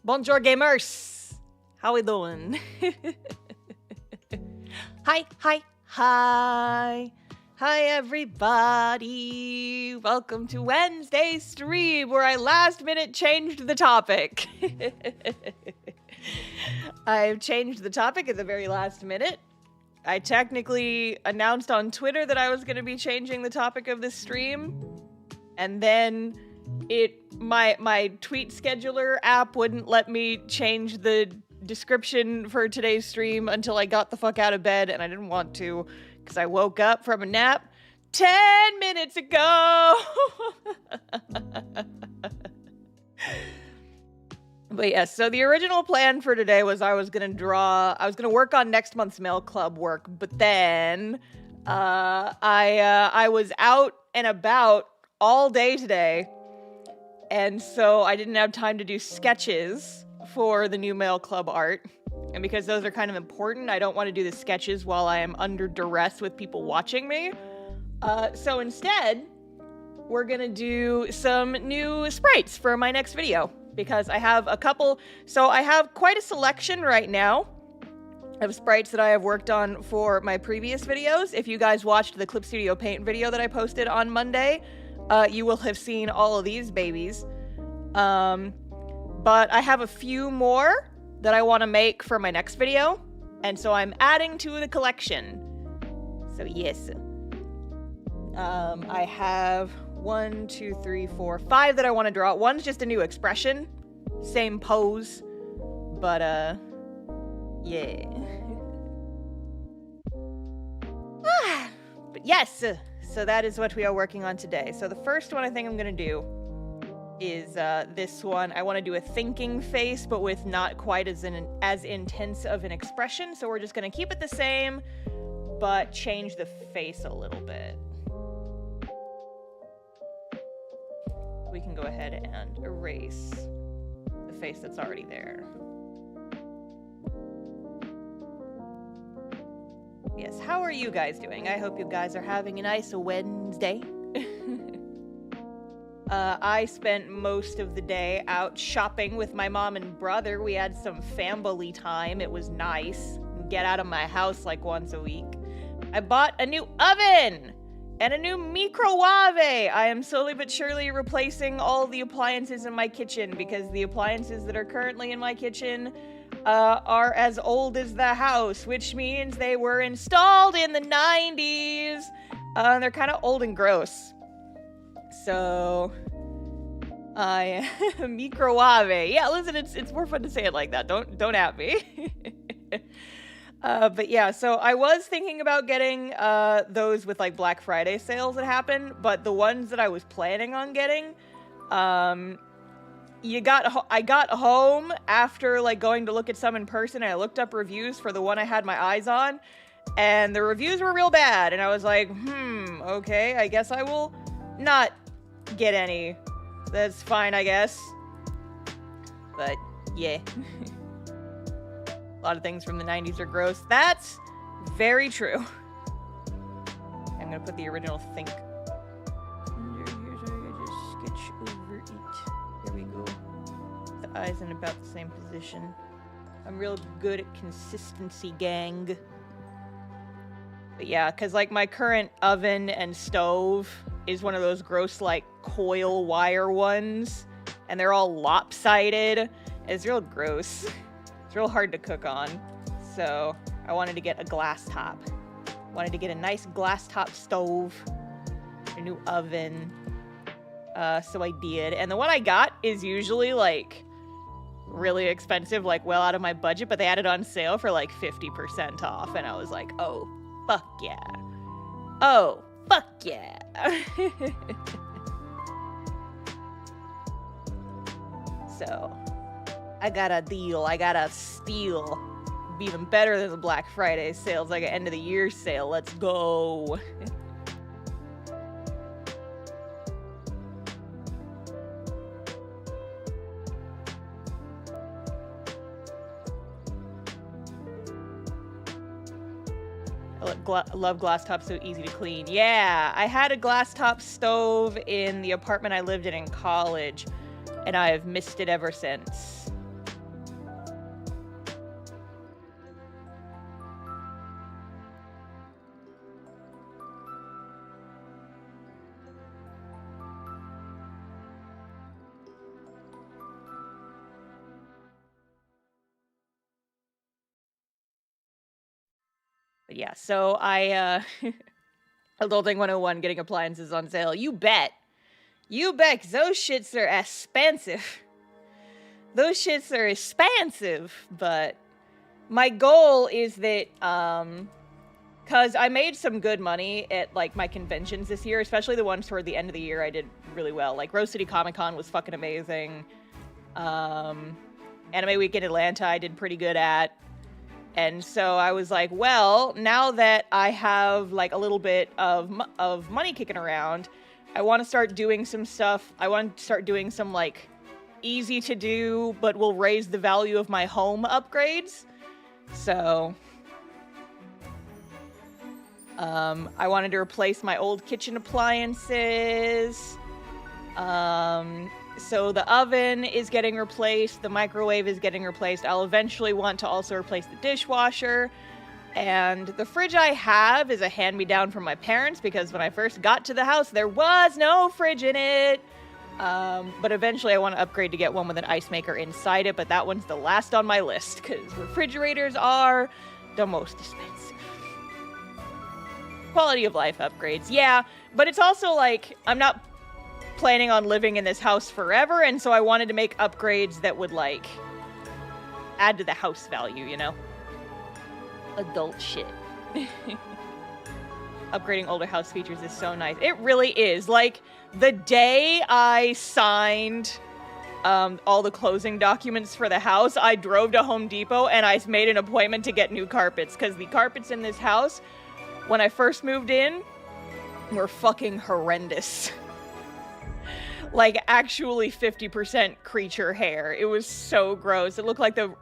Bonjour gamers! How we doing? Hi, hi, hi! Hi everybody! Welcome to Wednesday's stream where I last minute changed the topic. I've changed the topic at the very last minute. I technically announced on Twitter that I was going to be changing the topic of this stream, and then my tweet scheduler app wouldn't let me change the description for today's stream until I got the fuck out of bed, and I didn't want to because I woke up from a nap 10 minutes ago. But yes, so the original plan for today was I was gonna work on next month's mail club work, but then I was out and about all day today, and so I didn't have time to do sketches for the new mail club art. And because those are kind of important, I don't want to do the sketches while I am under duress with people watching me. So instead, we're gonna do some new sprites for my next video, because I have a couple, so I have quite a selection right now of sprites that I have worked on for my previous videos. If you guys watched the Clip Studio Paint video that I posted on Monday, you will have seen all of these babies. But I have a few more that I want to make for my next video, and so I'm adding to the collection. So yes. I have 1, 2, 3, 4, 5 that I want to draw. One's just a new expression, same pose, but yeah. But yes, so that is what we are working on today. So the first one I think I'm gonna do is this one. I want to do a thinking face, but with not quite as intense of an expression. So we're just gonna keep it the same, but change the face a little bit. We can go ahead and erase the face that's already there. Yes, how are you guys doing? I hope you guys are having a nice Wednesday. I spent most of the day out shopping with my mom and brother. We had some family time. It was nice. Get out of my house like once a week. I bought a new oven! And a new microwave! I am slowly but surely replacing all the appliances in my kitchen, because the appliances that are currently in my kitchen are as old as the house, which means they were installed in the 90s. They're kind of old and gross. So, microwave. Yeah, listen, it's more fun to say it like that. Don't at me. But yeah, so I was thinking about getting those with like Black Friday sales that happen, but the ones that I was planning on getting, I got home after like going to look at some in person, and I looked up reviews for the one I had my eyes on, and the reviews were real bad, and I was like, okay, I guess I will not get any. That's fine, I guess. But yeah. A lot of things from the 90s are gross. That's very true. I'm gonna put the original think. Here's where I just sketch over it. There we go. The eyes in about the same position. I'm real good at consistency, gang. But yeah, because like my current oven and stove is one of those gross like coil wire ones, and they're all lopsided. It's real gross. It's real hard to cook on, so I wanted to get a glass top. Wanted to get a nice glass top stove, a new oven, so I did. And the one I got is usually like really expensive, like well out of my budget, but they had it on sale for like 50% off, and I was like, oh, fuck yeah. Oh, fuck yeah. So I got a deal. I got a steal. Be even better than the Black Friday sales, like an end of the year sale. Let's go. I love glass tops, so easy to clean. Yeah, I had a glass top stove in the apartment I lived in college, and I have missed it ever since. But yeah, so I, Adulting 101, getting appliances on sale. You bet. You bet, 'cause those shits are expensive. Those shits are expensive, but my goal is that, because I made some good money at, like, my conventions this year, especially the ones toward the end of the year. I did really well. Like, Rose City Comic Con was fucking amazing. Anime Week in Atlanta I did pretty good at. And so I was like, well, now that I have, like, a little bit of money kicking around, I want to start doing some stuff. I want to start doing some, like, easy to do, but will raise the value of my home upgrades. So I wanted to replace my old kitchen appliances. So the oven is getting replaced, the microwave is getting replaced. I'll eventually want to also replace the dishwasher. And the fridge I have is a hand-me-down from my parents, because when I first got to the house, there was no fridge in it. But eventually I want to upgrade to get one with an ice maker inside it, but that one's the last on my list, because refrigerators are the most expensive. Quality of life upgrades, yeah, but it's also like, I'm not planning on living in this house forever, and so I wanted to make upgrades that would, like, add to the house value, you know? Adult shit. Upgrading older house features is so nice. It really is. Like, the day I signed all the closing documents for the house, I drove to Home Depot and I made an appointment to get new carpets, because the carpets in this house, when I first moved in, were fucking horrendous. Like, actually 50% creature hair. It was so gross. It looked like the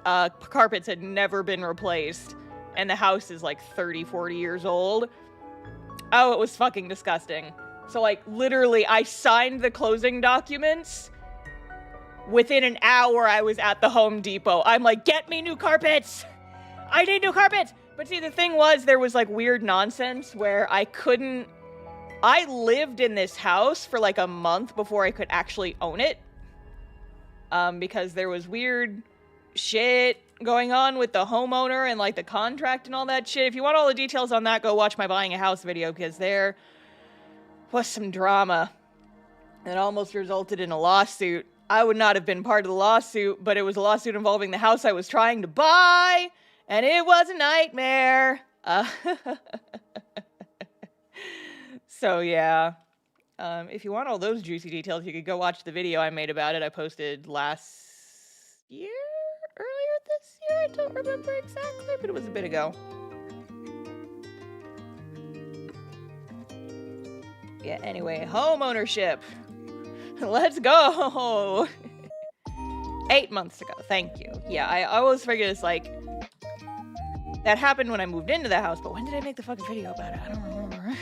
carpets had never been replaced. And the house is like 30, 40 years old. Oh, it was fucking disgusting. So, like, literally, I signed the closing documents. Within an hour, I was at the Home Depot. I'm like, get me new carpets! I need new carpets! But see, the thing was, there was, like, weird nonsense where I lived in this house for, like, a month before I could actually own it. Because there was weird shit going on with the homeowner and, like, the contract and all that shit. If you want all the details on that, go watch my buying a house video, because there was some drama that almost resulted in a lawsuit. I would not have been part of the lawsuit, but it was a lawsuit involving the house I was trying to buy, and it was a nightmare. So yeah, if you want all those juicy details, you could go watch the video I made about it. I posted last year? Earlier this year? I don't remember exactly, but it was a bit ago. Yeah, anyway, home ownership. Let's go! 8 months ago, thank you. Yeah, I always figured it's like, that happened when I moved into the house, but when did I make the fucking video about it? I don't remember.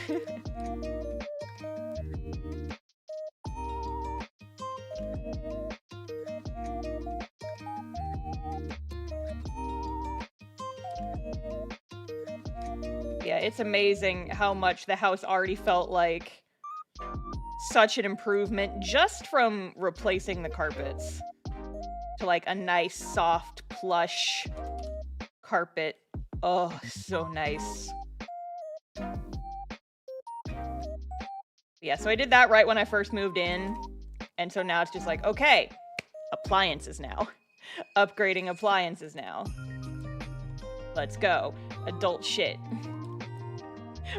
Yeah, it's amazing how much the house already felt like such an improvement just from replacing the carpets to, like, a nice, soft, plush carpet. Oh, so nice. Yeah, so I did that right when I first moved in, and so now it's just like, okay, appliances now. Upgrading appliances now. Let's go. Adult shit.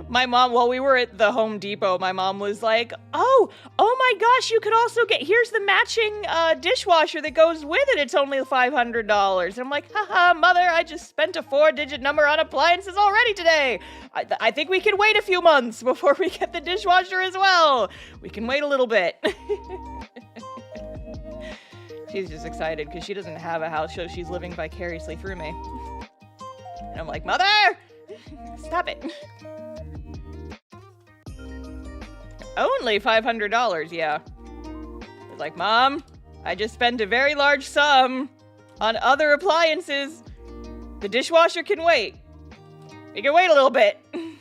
My mom, while we were at the Home Depot, my mom was like, oh my gosh, you could also get, here's the matching dishwasher that goes with it. It's only $500. And I'm like, haha, mother, I just spent a 4-digit number on appliances already today. I think we can wait a few months before we get the dishwasher as well. We can wait a little bit. She's just excited because she doesn't have a house, so she's living vicariously through me. And I'm like, mother, stop it. Only $500, yeah. It's like, Mom, I just spent a very large sum on other appliances. The dishwasher can wait. You can wait a little bit. I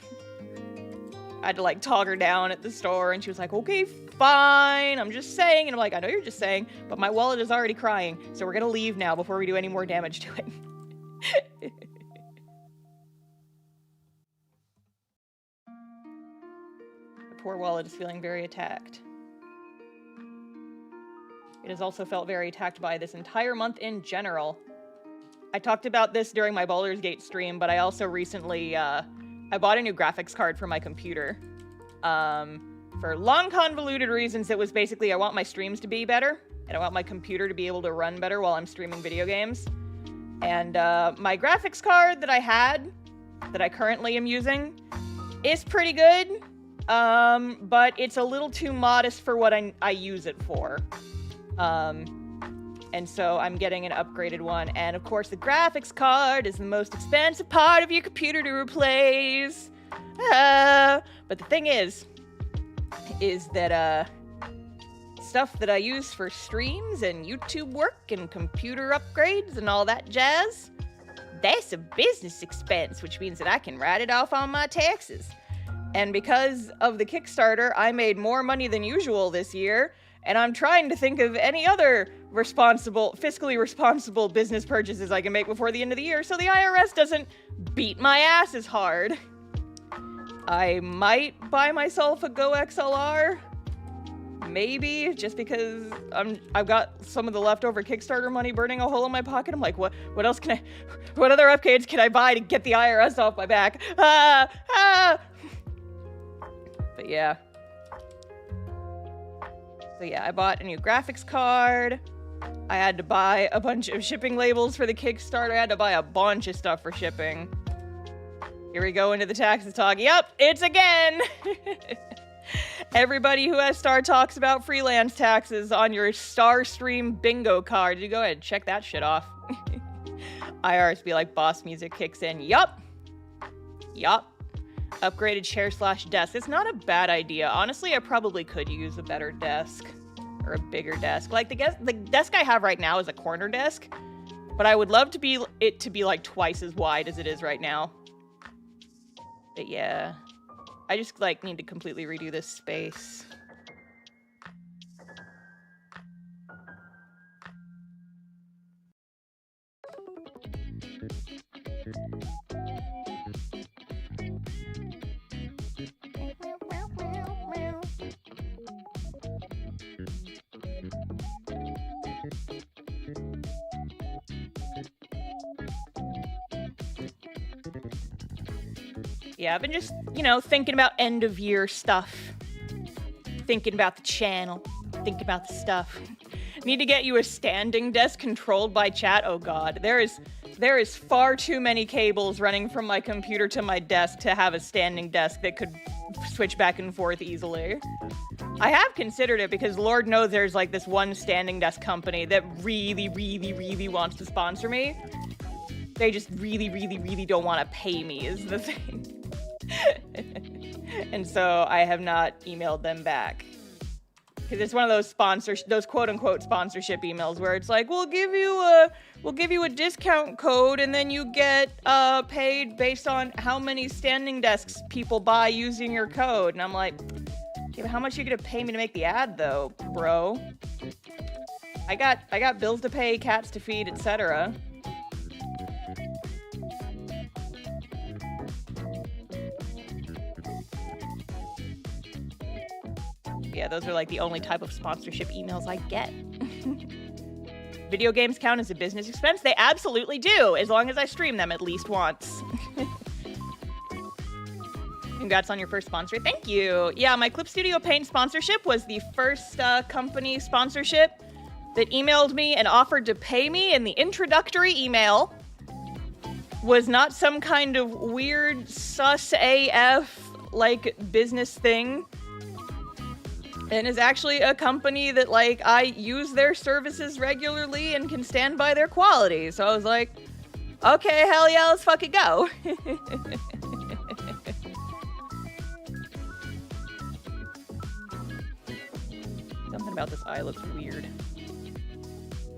had to, like, talk her down at the store, and she was like, okay, fine, I'm just saying. And I'm like, I know you're just saying, but my wallet is already crying, so we're gonna leave now before we do any more damage to it. poor wallet is feeling very attacked. It has also felt very attacked by this entire month in general. I talked about this during my Baldur's Gate stream, but I also recently, I bought a new graphics card for my computer. For long convoluted reasons, it was basically I want my streams to be better, and I want my computer to be able to run better while I'm streaming video games. And my graphics card that I had, that I currently am using, is pretty good, but it's a little too modest for what I use it for. And so I'm getting an upgraded one, and of course the graphics card is the most expensive part of your computer to replace. But the thing is that, stuff that I use for streams and YouTube work and computer upgrades and all that jazz, that's a business expense, which means that I can write it off on my taxes. And because of the Kickstarter, I made more money than usual this year, and I'm trying to think of any other fiscally responsible business purchases I can make before the end of the year so the IRS doesn't beat my ass as hard. I might buy myself a Go XLR. Maybe, just because I've got some of the leftover Kickstarter money burning a hole in my pocket. I'm like, what other upgrades can I buy to get the IRS off my back? But yeah. So yeah, I bought a new graphics card. I had to buy a bunch of shipping labels for the Kickstarter. I had to buy a bunch of stuff for shipping. Here we go into the taxes talk. Yep, it's again! Everybody who has Star talks about freelance taxes on your Starstream bingo card. You go ahead and check that shit off. IRS be like, boss music kicks in. Yup. Upgraded chair/desk. It's not a bad idea. Honestly, I probably could use a better desk. Or a bigger desk. Like, the desk I have right now is a corner desk. But I would love it to be like twice as wide as it is right now. But yeah. I just, like, need to completely redo this space. Yeah, I've been just, thinking about end-of-year stuff. Thinking about the channel. Thinking about the stuff. Need to get you a standing desk controlled by chat. Oh god, there is far too many cables running from my computer to my desk to have a standing desk that could switch back and forth easily. I have considered it because Lord knows there's like this one standing desk company that really, really, really wants to sponsor me. They just really, really, really don't want to pay me is the thing. And so I have not emailed them back. Because it's one of those quote-unquote sponsorship emails where it's like, we'll give you a discount code and then you get paid based on how many standing desks people buy using your code. And I'm like, yeah, but how much are you gonna pay me to make the ad though, bro? I got bills to pay, cats to feed, etc. Yeah, those are like the only type of sponsorship emails I get. Video games count as a business expense? They absolutely do, as long as I stream them at least once. Congrats on your first sponsor. Thank you. Yeah, my Clip Studio Paint sponsorship was the first company sponsorship that emailed me and offered to pay me, and the introductory email was not some kind of weird sus AF like business thing. And is actually a company that, like, I use their services regularly and can stand by their quality. So I was like, okay, hell yeah, let's fucking go. Something about this eye looks weird.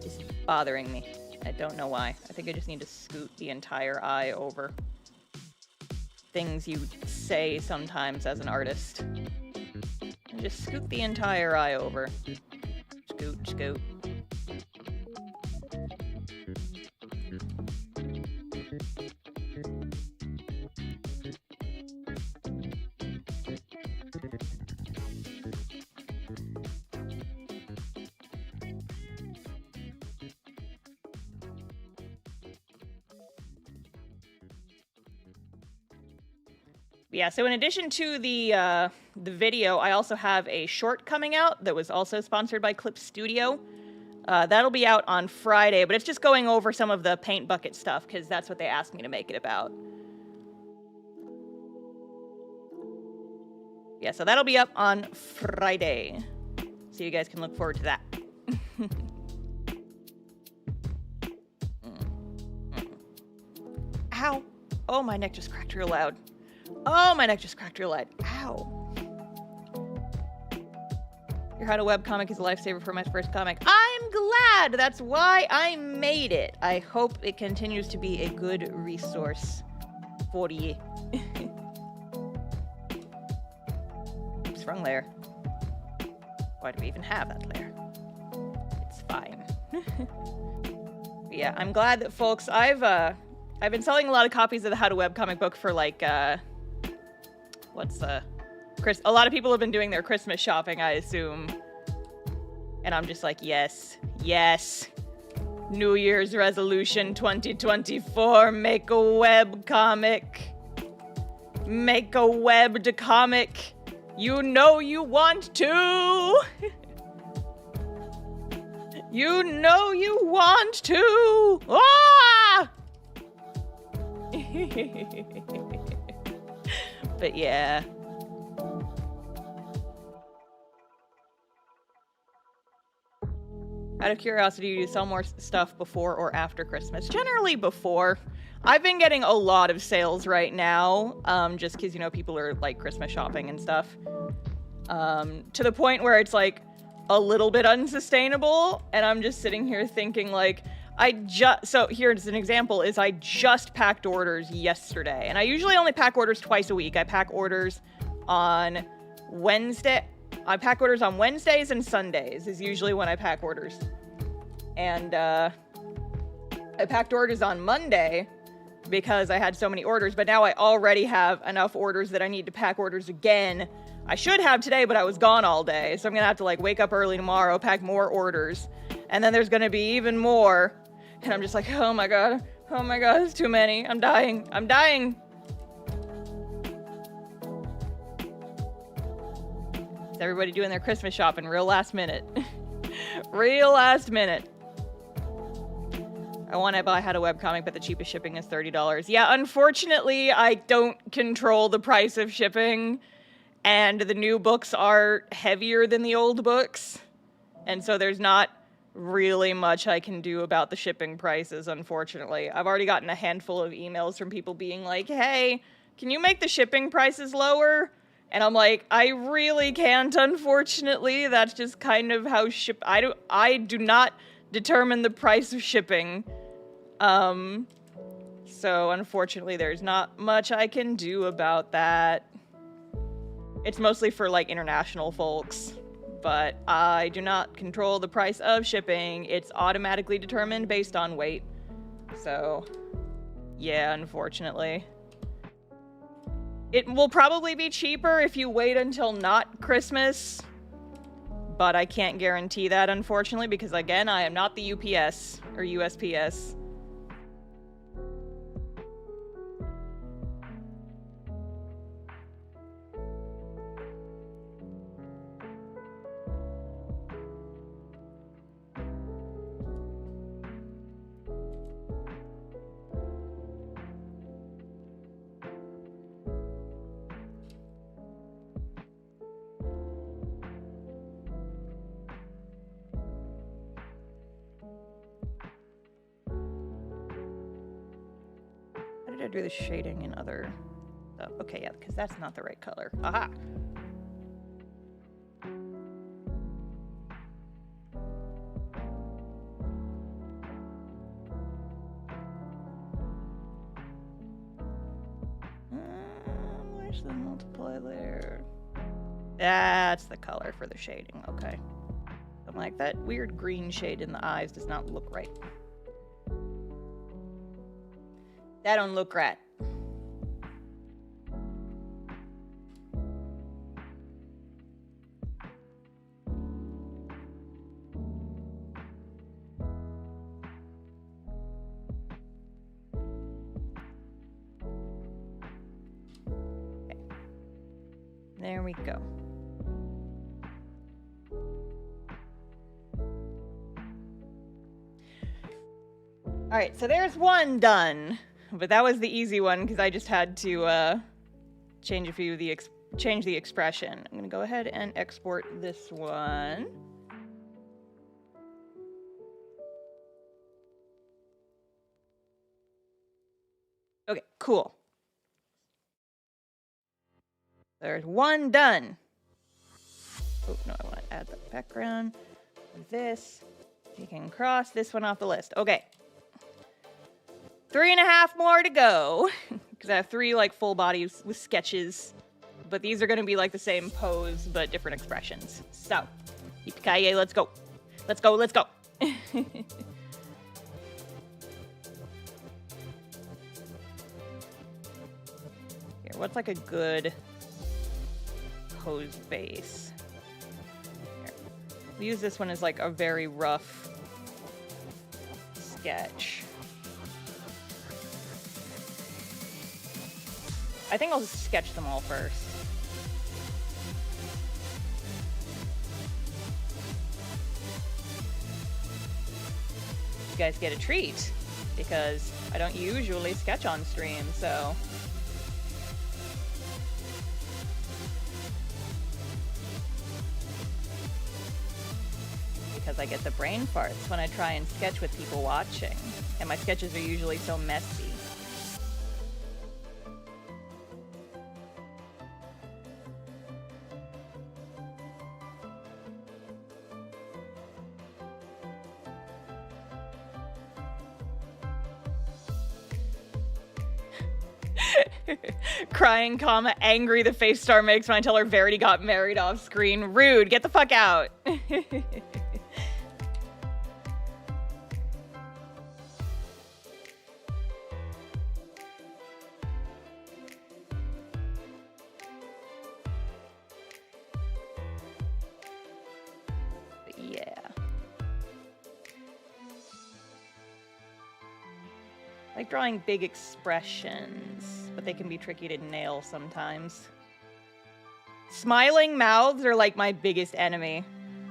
It's bothering me. I don't know why. I think I just need to scoot the entire eye over. Things you say sometimes as an artist. Just scoot the entire eye over. Scoot, scoot. Yeah, so in addition to the video, I also have a short coming out that was also sponsored by Clip Studio. That'll be out on Friday, but it's just going over some of the paint bucket stuff, because that's what they asked me to make it about. Yeah, so that'll be up on Friday. So you guys can look forward to that. Ow! Oh, my neck just cracked real loud. Oh, my neck just cracked real loud. Ow. Your How to Webcomic is a lifesaver for my first comic. I'm glad! That's why I made it. I hope it continues to be a good resource for you. Oops, wrong layer. Why do we even have that layer? It's fine. Yeah, I'm glad that folks, I've been selling a lot of copies of the How to Webcomic book for like, a lot of people have been doing their Christmas shopping, I assume. And I'm just like, yes, yes. New Year's resolution 2024, make a web comic. Make a webbed comic. You know you want to. You know you want to. Ah! But yeah. Out of curiosity, do you sell more stuff before or after Christmas? Generally before. I've been getting a lot of sales right now, just because, you know, people are, like, Christmas shopping and stuff. To the point where it's, like, a little bit unsustainable, and I'm just sitting here thinking, like, so here's an example, is I just packed orders yesterday, and I usually only pack orders twice a week. I pack orders on Wednesdays and Sundays is usually when I pack orders. And, I packed orders on Monday because I had so many orders, but now I already have enough orders that I need to pack orders again. I should have today, but I was gone all day, so I'm gonna have to, like, wake up early tomorrow, pack more orders, and then there's gonna be even more, and I'm just like, oh my god, it's too many, I'm dying. Is everybody doing their Christmas shopping real last minute? Real last minute. I want to buy How to Webcomic, but the cheapest shipping is $30. Yeah, unfortunately, I don't control the price of shipping, and the new books are heavier than the old books, and so there's not really much I can do about the shipping prices, unfortunately. I've already gotten a handful of emails from people being like, hey, can you make the shipping prices lower? And I'm like, I really can't, unfortunately. That's just kind of how I do not determine the price of shipping. So unfortunately there's not much I can do about that. It's mostly for, like, international folks, but I do not control the price of shipping. It's automatically determined based on weight. So, yeah, unfortunately. It will probably be cheaper if you wait until not Christmas, but I can't guarantee that, unfortunately, because, again, I am not the UPS or USPS. I do the shading in other stuff. Okay, yeah, because that's not the right color. Aha! Where's the multiply layer? That's the color for the shading, okay. I'm like, that weird green shade in the eyes does not look right. That don't look right. Okay. There we go. All right, so there's one done, but that was the easy one because I just had to change a few of the change the expression. I'm gonna go ahead and export this one. Okay, cool. There's one done. Oh, no, I want to add the background. This. You can cross this one off the list. Okay. 3.5 more to go. Because I have 3, like, full bodies with sketches. But these are going to be, like, the same pose, but different expressions. So, Yippee-ki-yay, let's go. Let's go, let's go. Here, what's, like, a good pose base? Here. We'll use this one as, like, a very rough sketch. I think I'll just sketch them all first. You guys get a treat, because I don't usually sketch on stream, so... Because I get the brain farts when I try and sketch with people watching, and my sketches are usually so messy. Crying, comma, angry the face star makes when I tell her Verity got married off screen. Rude, get the fuck out. Yeah. I like drawing big expressions, but they can be tricky to nail sometimes. Smiling mouths are like my biggest enemy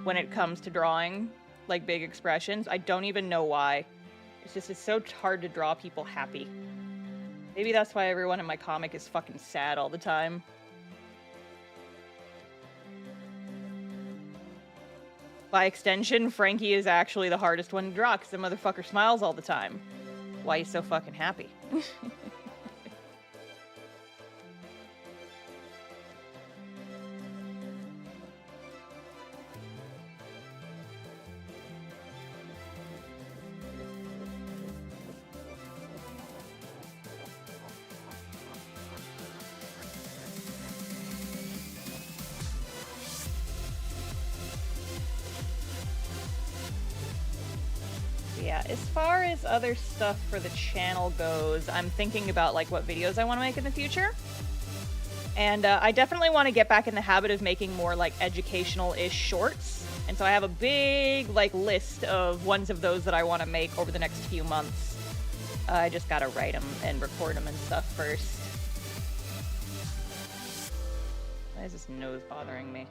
when it comes to drawing, like big expressions. I don't even know why. It's so hard to draw people happy. Maybe that's why everyone in my comic is fucking sad all the time. By extension, Frankie is actually the hardest one to draw because the motherfucker smiles all the time. Why he's so fucking happy. Yeah, as far as other stuff for the channel goes, I'm thinking about like what videos I want to make in the future. And I definitely want to get back in the habit of making more like educational-ish shorts. And so I have a big like list of ones of those that I want to make over the next few months. I just gotta write them and record them and stuff first. Why is this nose bothering me?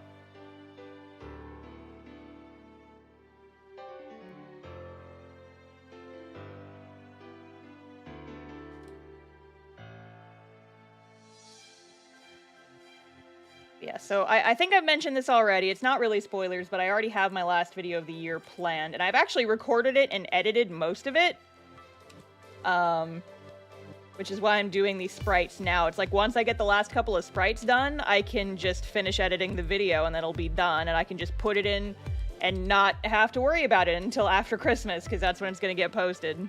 Yeah, so I think I've mentioned this already. It's not really spoilers, but I already have my last video of the year planned, and I've actually recorded it and edited most of it. Which is why I'm doing these sprites now. It's like once I get the last couple of sprites done, I can just finish editing the video and then it'll be done, and I can just put it in and not have to worry about it until after Christmas, because that's when it's going to get posted.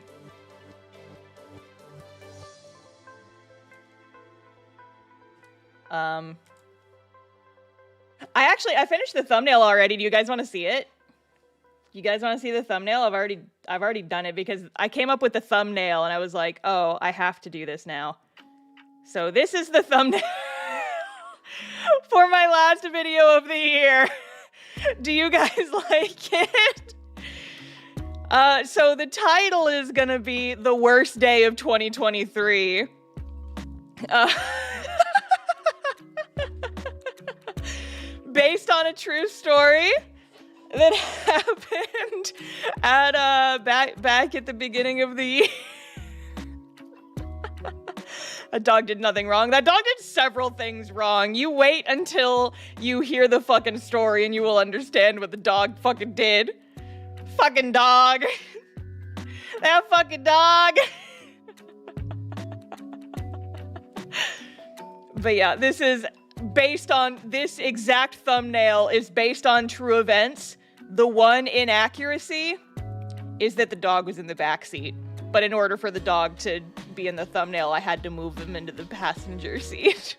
I finished the thumbnail already. Do you guys want to see it? You guys want to see the thumbnail? I've already done it because I came up with the thumbnail and I was like, oh, I have to do this now. So this is the thumbnail for my last video of the year. Do you guys like it? So the title is gonna be The Worst Day of 2023. based on a true story that happened at back at the beginning of the year. That dog did nothing wrong. That dog did several things wrong. You wait until you hear the fucking story and you will understand what the dog fucking did. Fucking dog. That fucking dog. But yeah, this is based on, this exact thumbnail is based on true events. The one inaccuracy is that the dog was in the back seat. But in order for the dog to be in the thumbnail, I had to move him into the passenger seat.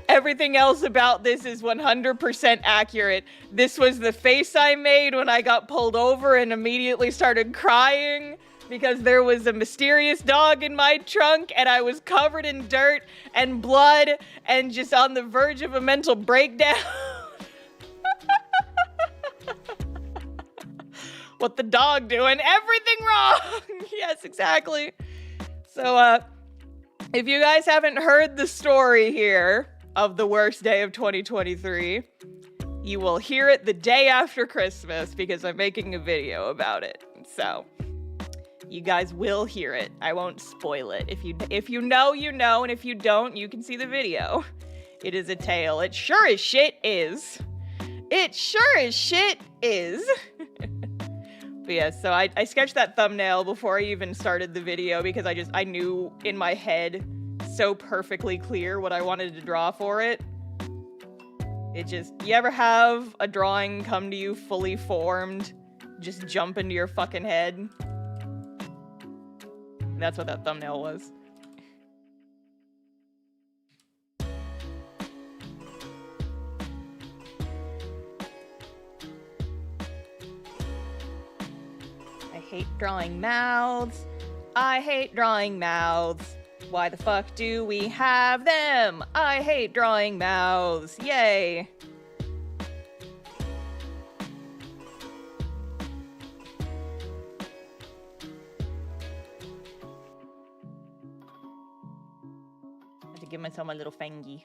Everything else about this is 100% accurate. This was the face I made when I got pulled over and immediately started crying because there was a mysterious dog in my trunk and I was covered in dirt and blood and just on the verge of a mental breakdown. What the dog doing? Everything wrong! Yes, exactly. So, if you guys haven't heard the story here of the worst day of 2023, you will hear it the day after Christmas because I'm making a video about it. So, you guys will hear it. I won't spoil it. If you know, you know, and if you don't, you can see the video. It is a tale. It sure as shit is. It sure as shit is. But yeah, so I sketched that thumbnail before I even started the video because I knew in my head so perfectly clear what I wanted to draw for it. You ever have a drawing come to you fully formed, just jump into your fucking head? That's what that thumbnail was. I hate drawing mouths. I hate drawing mouths. Why the fuck do we have them? I hate drawing mouths. Yay. I have to give myself my little fangy.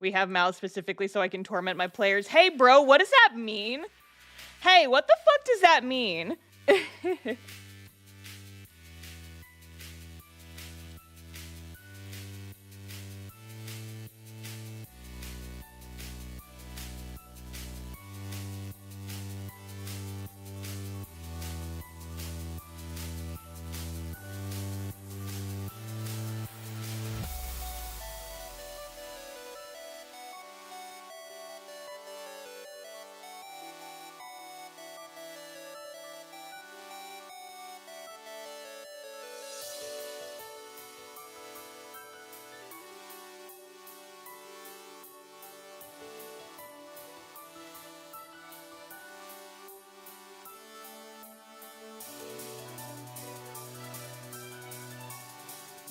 We have mouths specifically so I can torment my players. Hey, bro, what does that mean? Hey, what the fuck does that mean?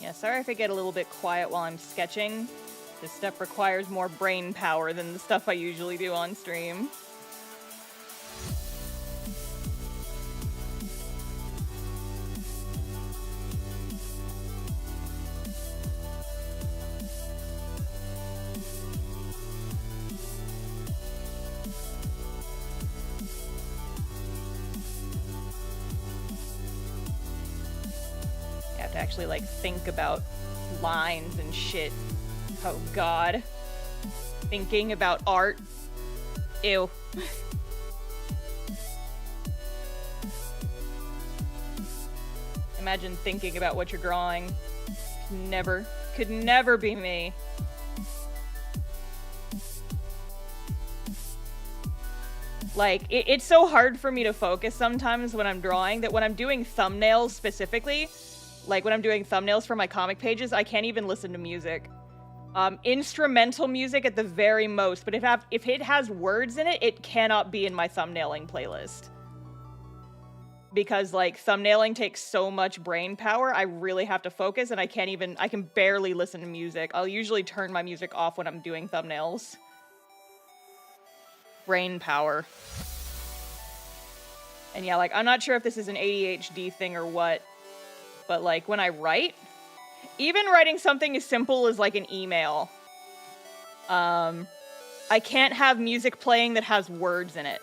Yeah, sorry if I get a little bit quiet while I'm sketching. This stuff requires more brain power than the stuff I usually do on stream. Actually, like, think about lines and shit. Oh, God. Thinking about art. Ew. Imagine thinking about what you're drawing. Could never be me. Like, it's so hard for me to focus sometimes when I'm drawing that when I'm doing thumbnails specifically, like when I'm doing thumbnails for my comic pages, I can't even listen to music. Instrumental music at the very most, but if it has words in it, it cannot be in my thumbnailing playlist. Because, like, thumbnailing takes so much brain power, I really have to focus, and I can barely listen to music. I'll usually turn my music off when I'm doing thumbnails. Brain power. And yeah, like, I'm not sure if this is an ADHD thing or what, but like, when I write, even writing something as simple as like an email, I can't have music playing that has words in it.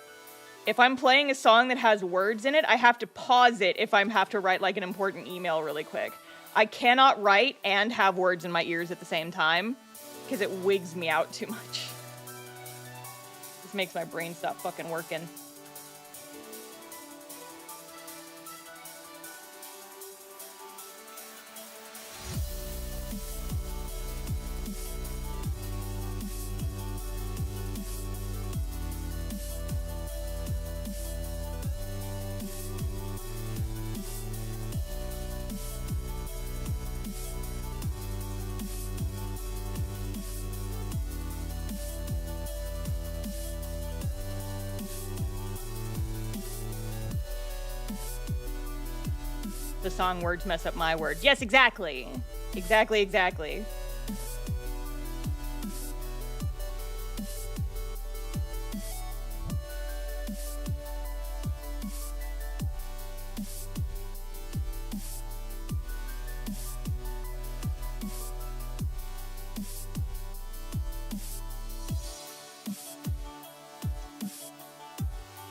If I'm playing a song that has words in it, I have to pause it if I have to write like an important email really quick. I cannot write and have words in my ears at the same time, because it wigs me out too much. This makes my brain stop fucking working. The song words mess up my words. Yes, exactly. Exactly.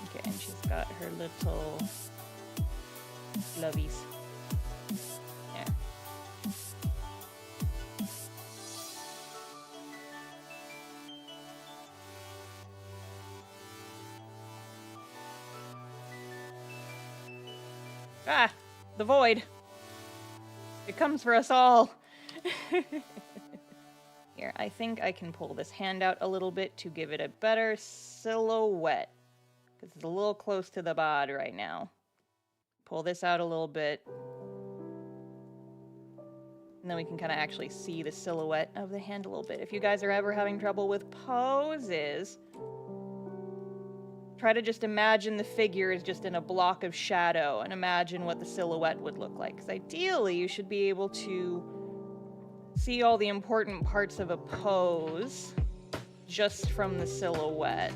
Okay, and she's got her little lovies. Ah, the void. It comes for us all. Here, I think I can pull this hand out a little bit to give it a better silhouette. Because it's a little close to the bod right now. Pull this out a little bit. And then we can kind of actually see the silhouette of the hand a little bit. If you guys are ever having trouble with poses, try to just imagine the figure is just in a block of shadow and imagine what the silhouette would look like. Because ideally, you should be able to see all the important parts of a pose just from the silhouette.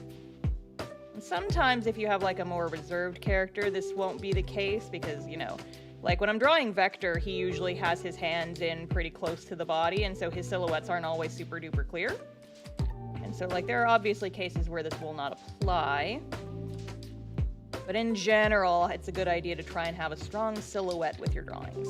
And sometimes if you have like a more reserved character, this won't be the case because, you know, like when I'm drawing Vector, he usually has his hands in pretty close to the body, and so his silhouettes aren't always super duper clear. And so, like, there are obviously cases where this will not apply. But in general, it's a good idea to try and have a strong silhouette with your drawings.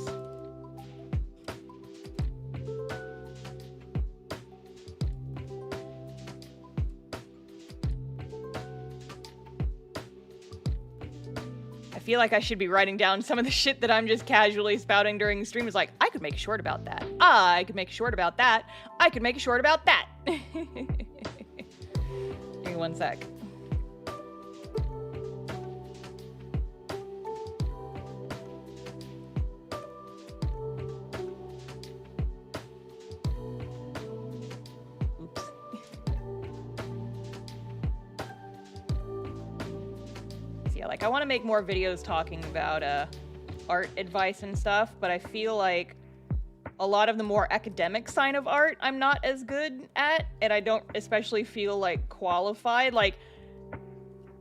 I feel like I should be writing down some of the shit that I'm just casually spouting during the stream. It's like, I could make a short about that. I could make a short about that. I could make a short about that. Give me one sec. Oops. So yeah, like I want to make more videos talking about art advice and stuff, but I feel like a lot of the more academic side of art I'm not as good at, and I don't especially feel like qualified. Like,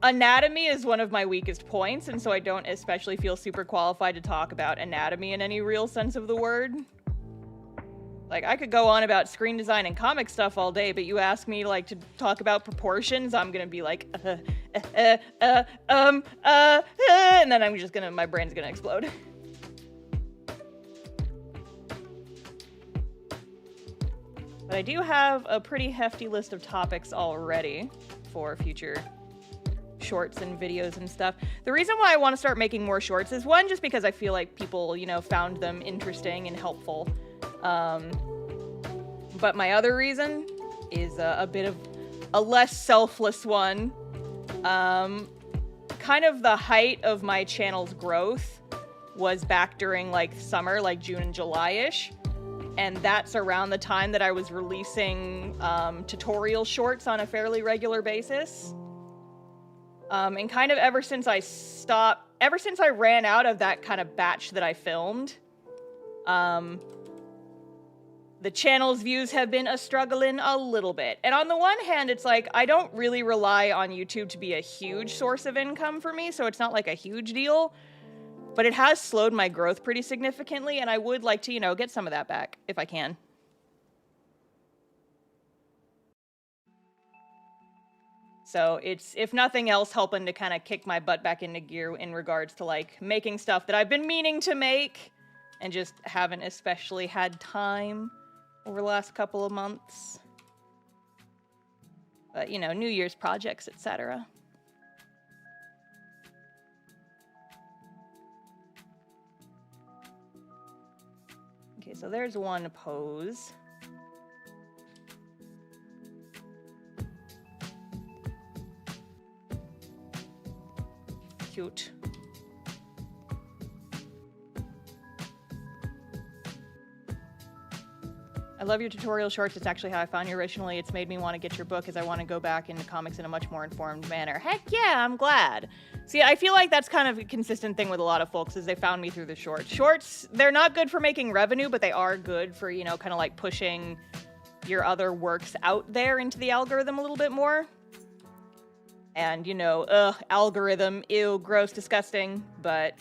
anatomy is one of my weakest points, and so I don't especially feel super qualified to talk about anatomy in any real sense of the word. Like, I could go on about screen design and comic stuff all day, but you ask me, like, to talk about proportions, I'm gonna be like, and then I'm just gonna, my brain's gonna explode. But I do have a pretty hefty list of topics already for future shorts and videos and stuff. The reason why I want to start making more shorts is, one, just because I feel like people, you know, found them interesting and helpful. But my other reason is a bit of a less selfless one. Kind of the height of my channel's growth was back during, like, summer, like June and July-ish. And that's around the time that I was releasing tutorial shorts on a fairly regular basis. And kind of ever since I ran out of that kind of batch that I filmed, the channel's views have been struggling a little bit. And on the one hand, it's like, I don't really rely on YouTube to be a huge source of income for me, so it's not like a huge deal. But it has slowed my growth pretty significantly, and I would like to, you know, get some of that back, if I can. So it's, if nothing else, helping to kind of kick my butt back into gear in regards to, like, making stuff that I've been meaning to make, and just haven't especially had time over the last couple of months. But, you know, New Year's projects, etc. Okay, so there's one pose. Cute. I love your tutorial shorts. It's actually how I found you originally. It's made me want to get your book as I want to go back into comics in a much more informed manner. Heck yeah, I'm glad. See, I feel like that's kind of a consistent thing with a lot of folks is they found me through the shorts. Shorts, they're not good for making revenue, but they are good for, you know, kind of like pushing your other works out there into the algorithm a little bit more. And, you know, algorithm, ew, gross, disgusting, but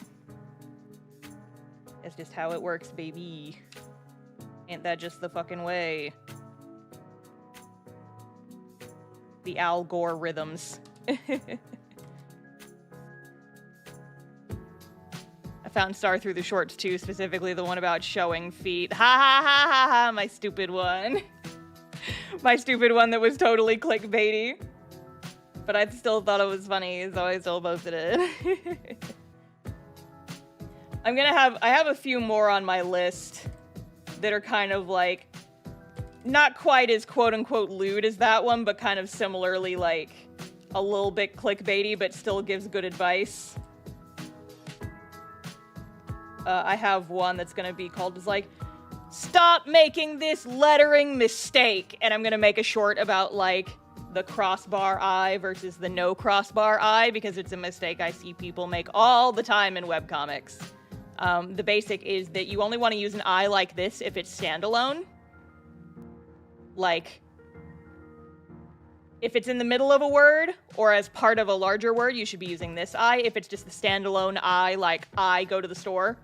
it's just how it works, baby. Ain't that just the fucking way? The algorithms. I found Star through the shorts too, specifically the one about showing feet. Ha ha ha ha ha, my stupid one. My stupid one that was totally clickbaity. But I still thought it was funny, so I still posted it. I have a few more on my list that are kind of like, not quite as quote-unquote lewd as that one, but kind of similarly like a little bit clickbaity, but still gives good advice. I have one that's gonna be called just like, stop making this lettering mistake, and I'm gonna make a short about like the crossbar I versus the no crossbar I, because it's a mistake I see people make all the time in webcomics. The basic is that you only want to use an I like this if it's standalone. Like, if it's in the middle of a word, or as part of a larger word, you should be using this I. If it's just the standalone I, like I go to the store,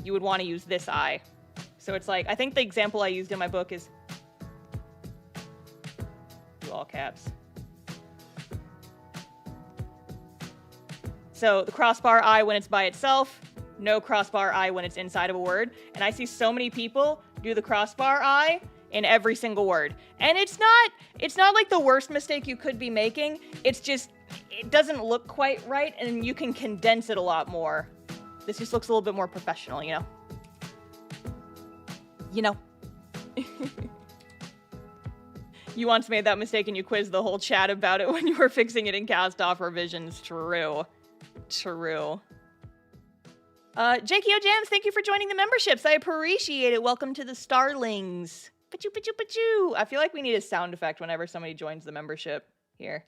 you would want to use this I. So it's like, I think the example I used in my book is all caps. So the crossbar I when it's by itself, no crossbar I when it's inside of a word. And I see so many people do the crossbar I in every single word. And it's not like the worst mistake you could be making. It's just, it doesn't look quite right, and you can condense it a lot more. This just looks a little bit more professional, you know? You know. You once made that mistake and you quizzed the whole chat about it when you were fixing it in cast-off revisions. True. True. JKO Jams, thank you for joining the memberships. I appreciate it. Welcome to the Starlings. Pachoo, pachoo, pachoo. I feel like we need a sound effect whenever somebody joins the membership. Here.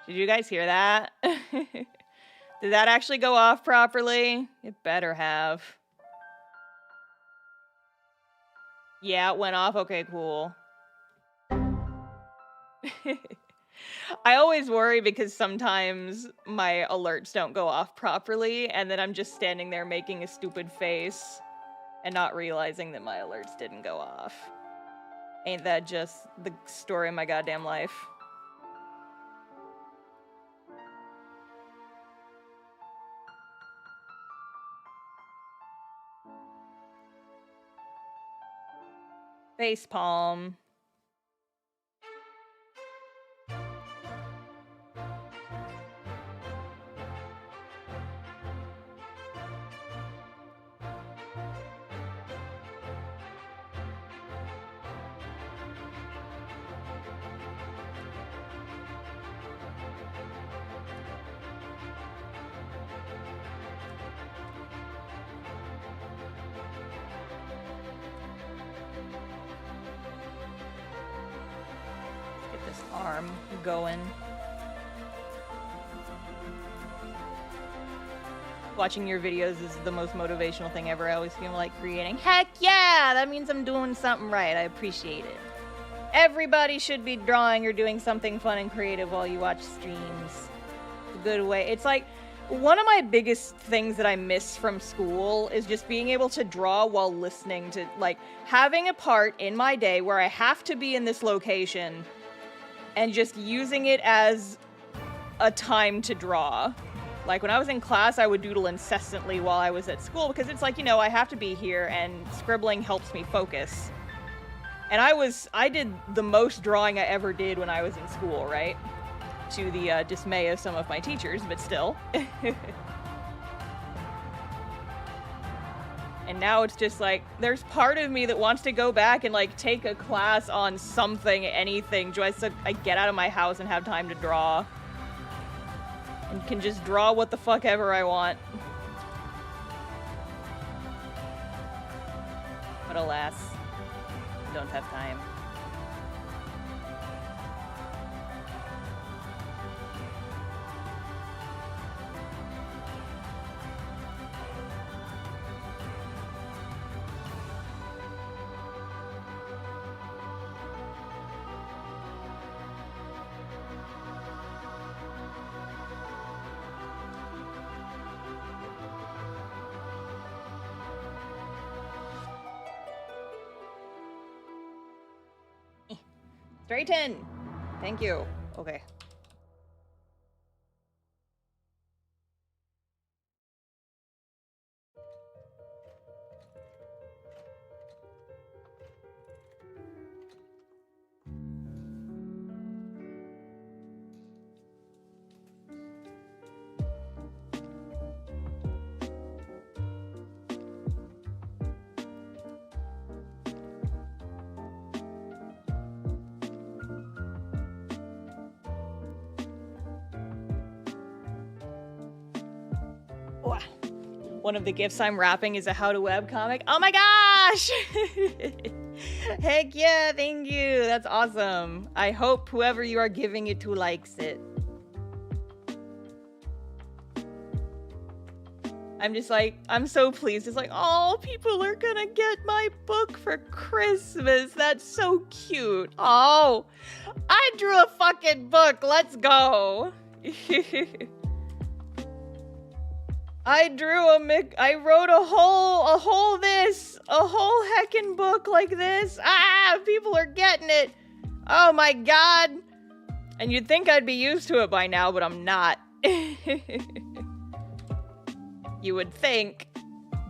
Did you guys hear that? Did that actually go off properly? It better have. Yeah, it went off. Okay, cool. I always worry because sometimes my alerts don't go off properly, and then I'm just standing there making a stupid face and not realizing that my alerts didn't go off. Ain't that just the story of my goddamn life? Facepalm. Arm going. Watching your videos is the most motivational thing ever. I always feel like creating. Heck yeah! That means I'm doing something right. I appreciate it. Everybody should be drawing or doing something fun and creative while you watch streams. It's a good way. It's like, one of my biggest things that I miss from school is just being able to draw while listening to, like, having a part in my day where I have to be in this location and just using it as a time to draw. Like, when I was in class, I would doodle incessantly while I was at school because it's like, you know, I have to be here and scribbling helps me focus. And I did the most drawing I ever did when I was in school, right? To the dismay of some of my teachers, but still. And now it's just like, there's part of me that wants to go back and like take a class on something, anything, just so I get out of my house and have time to draw. And can just draw what the fuck ever I want. But alas, I don't have time. Straighten! Thank you. Okay. One of the gifts I'm wrapping is a how to webcomic. Oh my gosh! Heck yeah, thank you. That's awesome. I hope whoever you are giving it to likes it. I'm just like, I'm so pleased. It's like, oh, people are gonna get my book for Christmas. That's so cute. Oh, I drew a fucking book. Let's go. I wrote a whole heckin' book like this. Ah, people are getting it. Oh my god. And you'd think I'd be used to it by now, but I'm not. You would think,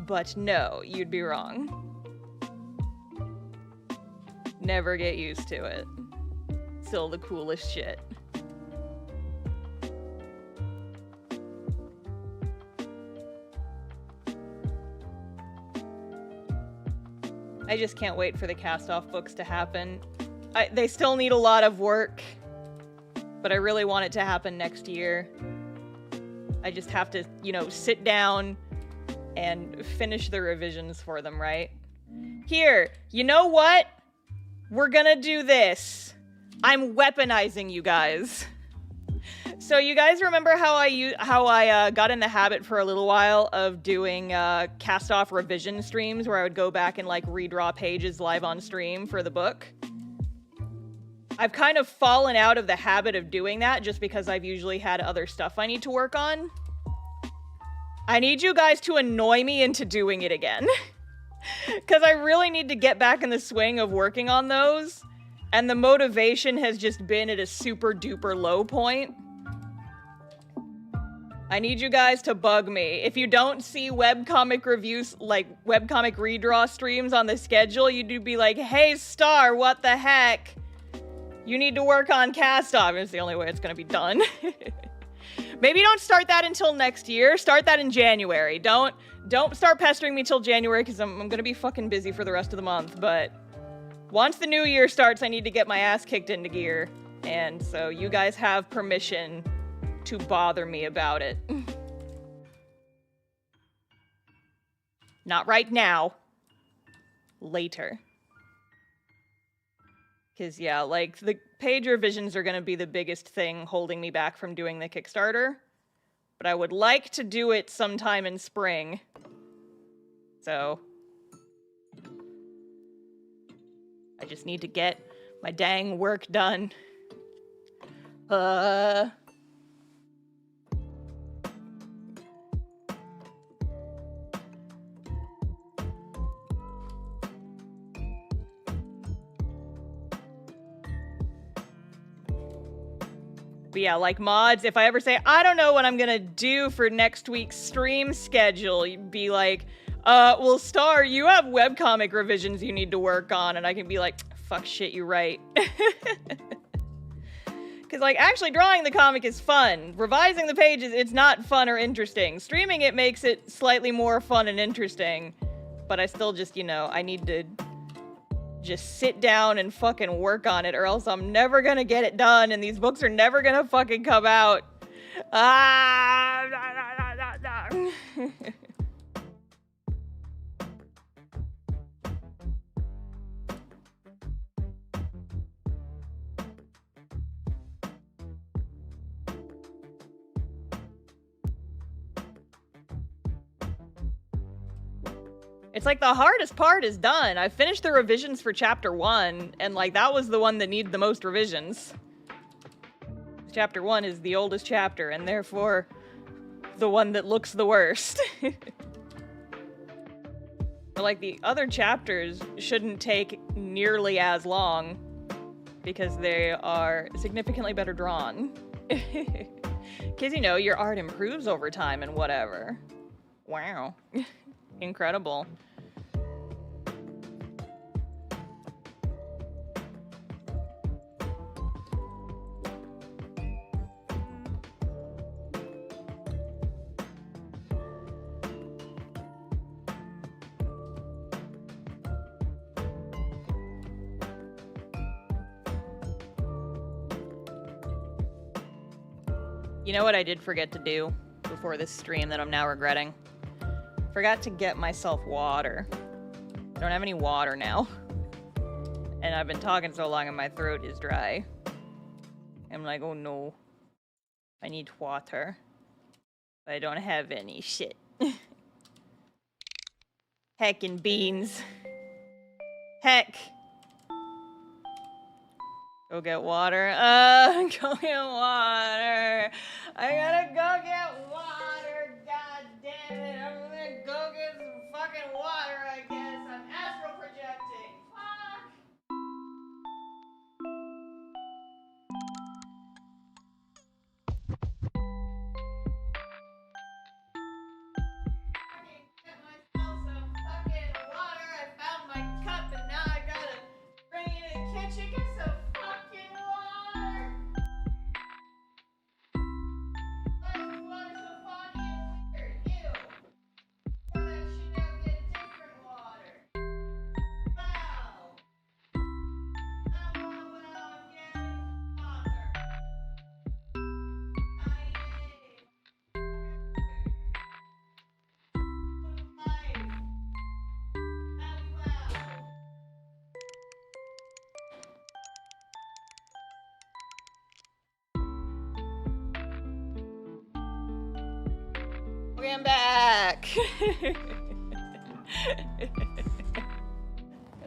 but no, you'd be wrong. Never get used to it. Still the coolest shit. I just can't wait for the cast-off books to happen. They still need a lot of work, but I really want it to happen next year. I just have to, you know, sit down and finish the revisions for them, right? Here, you know what? We're gonna do this. I'm weaponizing you guys. So you guys remember how I got in the habit for a little while of doing cast-off revision streams where I would go back and like redraw pages live on stream for the book? I've kind of fallen out of the habit of doing that just because I've usually had other stuff I need to work on. I need you guys to annoy me into doing it again. Because I really need to get back in the swing of working on those. And the motivation has just been at a super duper low point. I need you guys to bug me. If you don't see webcomic reviews, like webcomic redraw streams on the schedule, you'd be like, hey Star, what the heck? You need to work on cast-off. It's the only way it's gonna be done. Maybe don't start that until next year. Start that in January. Don't start pestering me till January because I'm gonna be fucking busy for the rest of the month. But once the new year starts, I need to get my ass kicked into gear. And so you guys have permission to bother me about it. Not right now. Later. Because, yeah, like, the page revisions are going to be the biggest thing holding me back from doing the Kickstarter. But I would like to do it sometime in spring. So I just need to get my dang work done. But yeah, like mods, if I ever say, I don't know what I'm gonna do for next week's stream schedule, you'd be like, well, Star, you have webcomic revisions you need to work on, and I can be like, fuck shit, you're right. Because, like, actually drawing the comic is fun. Revising the pages, it's not fun or interesting. Streaming it makes it slightly more fun and interesting, but I still just, you know, I need to just sit down and fucking work on it, or else I'm never gonna get it done, and these books are never gonna fucking come out. It's like the hardest part is done. I finished the revisions for chapter 1, and like that was the one that needed the most revisions. Chapter 1 is the oldest chapter, and therefore the one that looks the worst. But like the other chapters shouldn't take nearly as long because they are significantly better drawn. Because, you know, your art improves over time and whatever. Wow. Incredible. You know what I did forget to do before this stream that I'm now regretting? Forgot to get myself water. I don't have any water now. And I've been talking so long and my throat is dry. I'm like, oh no. I need water. But I don't have any shit. Heckin' beans. Heck. Go get water. Go get water. I gotta go get water. God damn it. I'm gonna go get some fucking water, I guess. I'm astral projecting. Fuck. Fucking get myself some fucking water. I found my cup and now I gotta bring it in the kitchen. Get some fucking water. Why is the water so foggy and weird? Ew. Pour that shit out, get different water. Wow. I'm getting water. Okay, I'm back. Let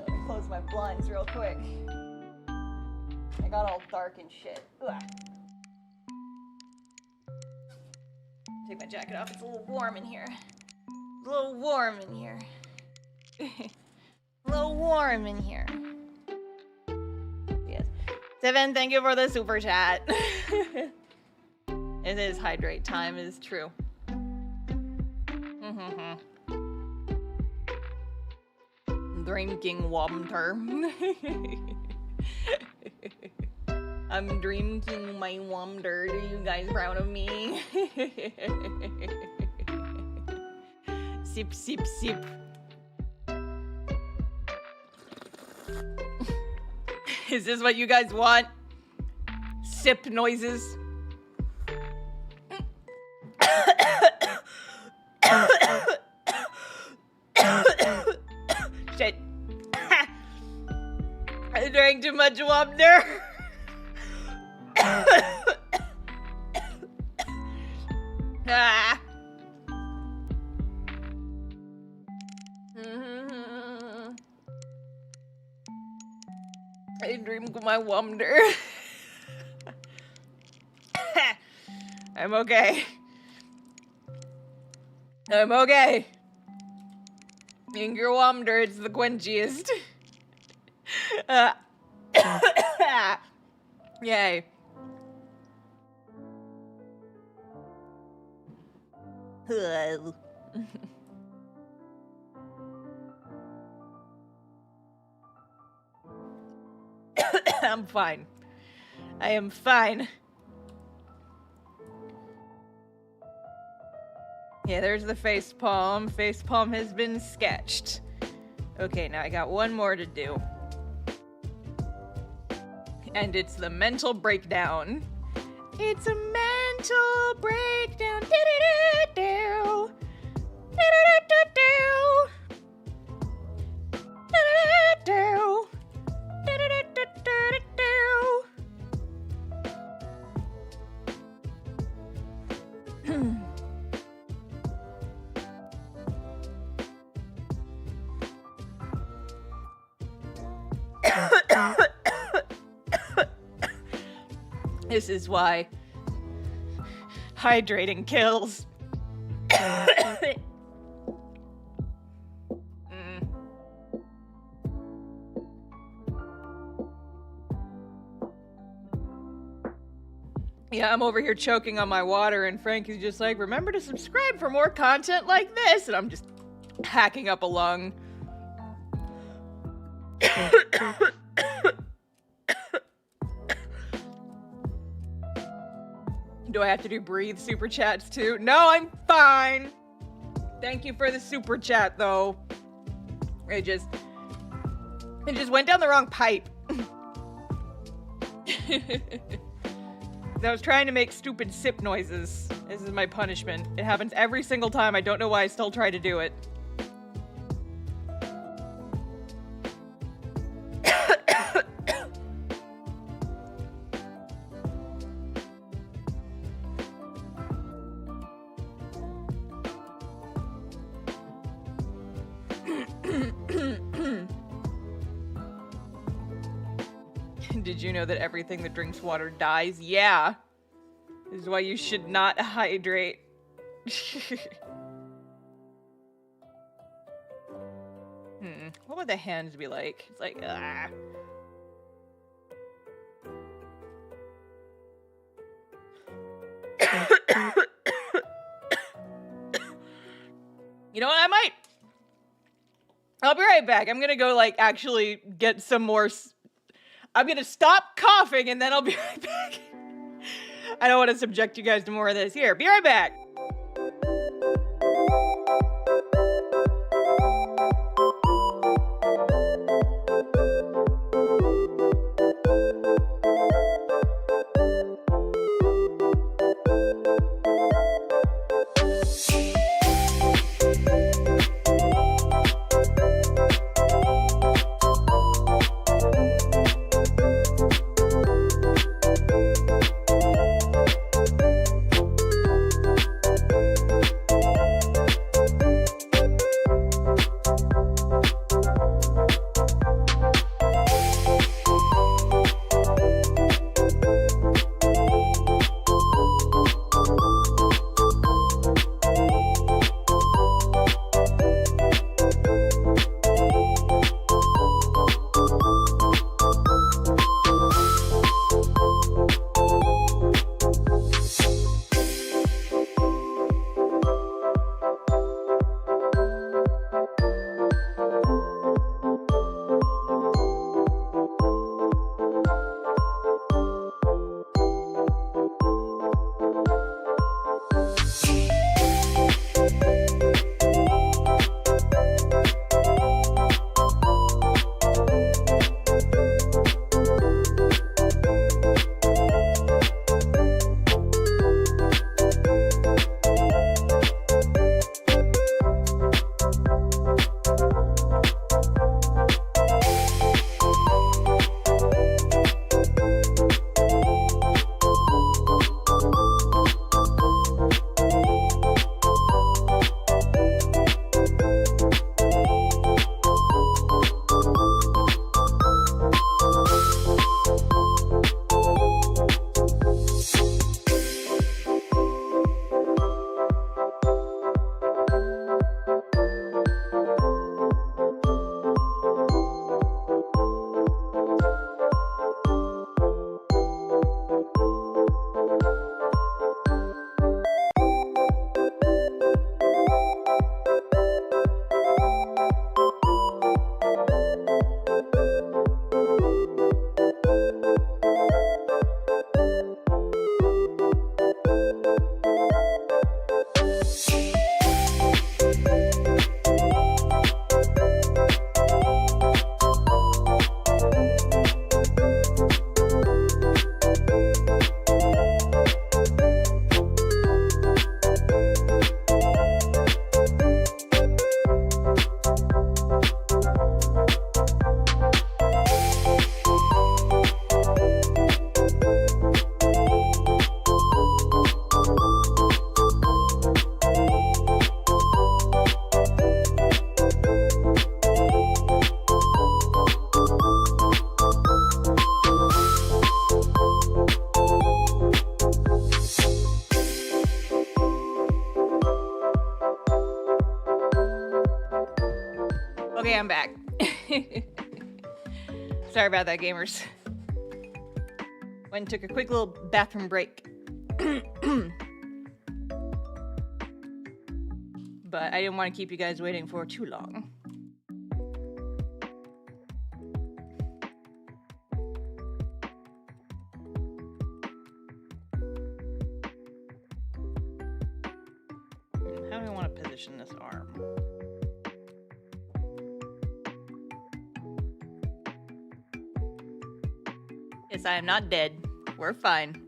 me close my blinds real quick. I got all dark and shit. Ugh. Take my jacket off. It's a little warm in here. A little warm in here. A little warm in here. Yes. Seven, thank you for the super chat. It is hydrate time, it is true. Drinking water. I'm drinking my water. Are you guys proud of me? Sip, sip, sip. Is this what you guys want? Sip noises? Shit. I drank too much water. Ah. I dream my wonder. I'm okay. I'm okay. Inger wonder, it's the quenchiest. Yay. I'm fine. I am fine. Yeah, there's the face palm. Face palm has been sketched. Okay, now I got one more to do. And it's the mental breakdown. It's a mental breakdown. Do-do-do-do. Do-do-do-do-do. Do-do-do-do. This is why hydrating kills. Yeah, I'm over here choking on my water, and Frank is just like, remember to subscribe for more content like this, and I'm just hacking up a lung. Do I have to do breathe super chats too? No, I'm fine. Thank you for the super chat, though. It just went down the wrong pipe. I was trying to make stupid sip noises. This is my punishment. It happens every single time. I don't know why I still try to do it. Did you know that everything that drinks water dies? Yeah. This is why you should not hydrate. What would the hands be like? It's like, ah. You know what? I'll be right back. I'm gonna go, like, actually get some more. I'm gonna stop coughing and then I'll be right back. I don't want to subject you guys to more of this. Here, be right back. Sorry about that, gamers. Went and took a quick little bathroom break. But I didn't want to keep you guys waiting for too long. How do I want to position this arm? Yes, I am not dead. We're fine.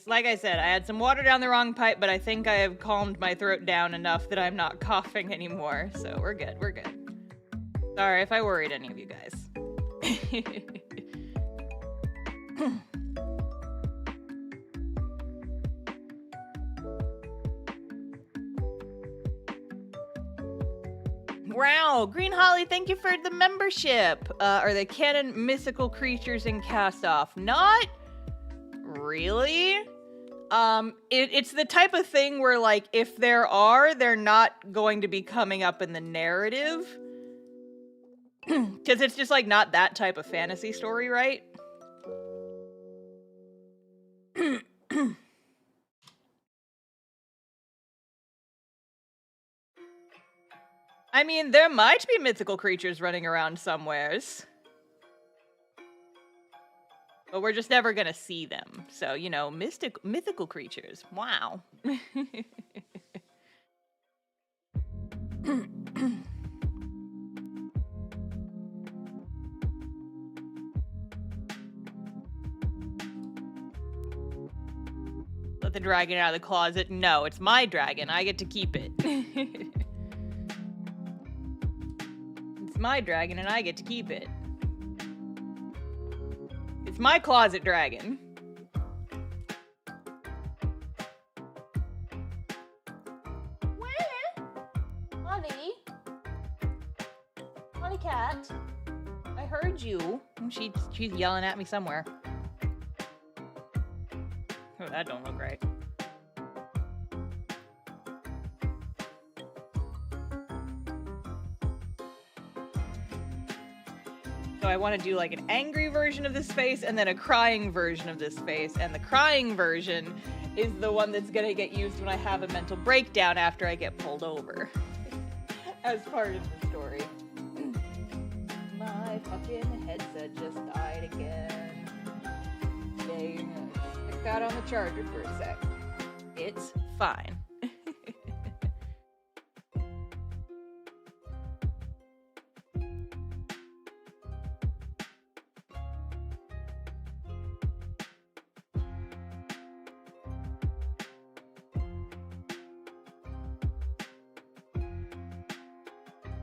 Like I said, I had some water down the wrong pipe, but I think I have calmed my throat down enough that I'm not coughing anymore. So we're good, we're good. Sorry if I worried any of you guys. Wow, Green Holly, thank you for the membership. Are the canon mythical creatures in Cast Off? Not really. It's the type of thing where, like, if there are, they're not going to be coming up in the narrative. Because it's just, like, not that type of fantasy story, right? I mean, there might be mythical creatures running around somewheres. But we're just never gonna see them. So, you know, mythical creatures. Wow. Let the dragon out of the closet. No, it's my dragon. I get to keep it. It's my dragon and I get to keep it. It's my closet dragon. Where? Holly? Holly cat? I heard you. She's yelling at me somewhere. Oh, that don't look right. So I want to do like an angry version of this face and then a crying version of this face. And the crying version is the one that's going to get used when I have a mental breakdown after I get pulled over. As part of the story. My fucking headset just died again. Yay. Stick that on the charger for a sec. It's fine.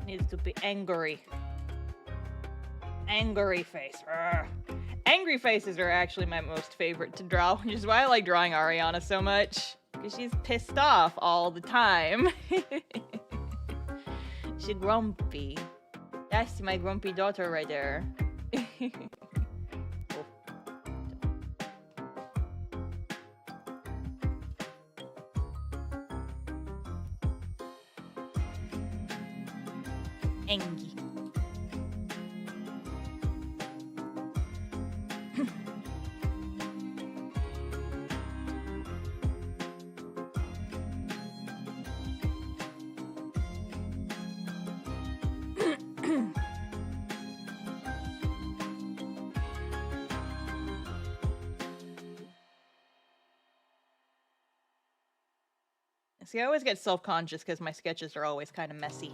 Needs to be angry. Angry face. Urgh. Angry faces are actually my most favorite to draw, which is why I like drawing Ariana so much. Because she's pissed off all the time. She's grumpy. That's my grumpy daughter right there. Angie. See, I always get self-conscious because my sketches are always kind of messy.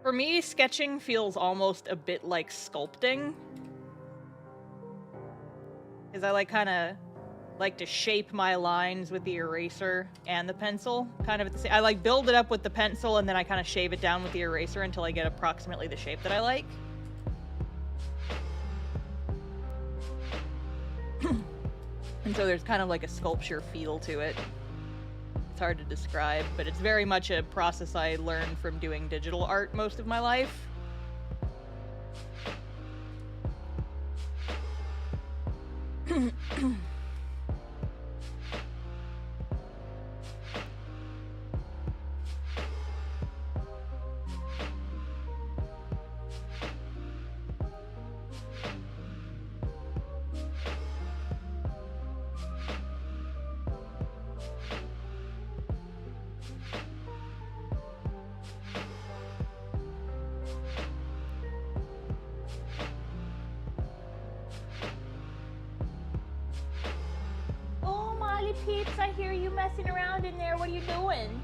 For me, sketching feels almost a bit like sculpting. Because I kind of like to shape my lines with the eraser and the pencil. Kind of at the same, I build it up with the pencil and then I kind of shave it down with the eraser until I get approximately the shape that I like. And so there's kind of like a sculpture feel to it. It's hard to describe, but it's very much a process I learned from doing digital art most of my life. Hi, peeps. I hear you messing around in there. What are you doing?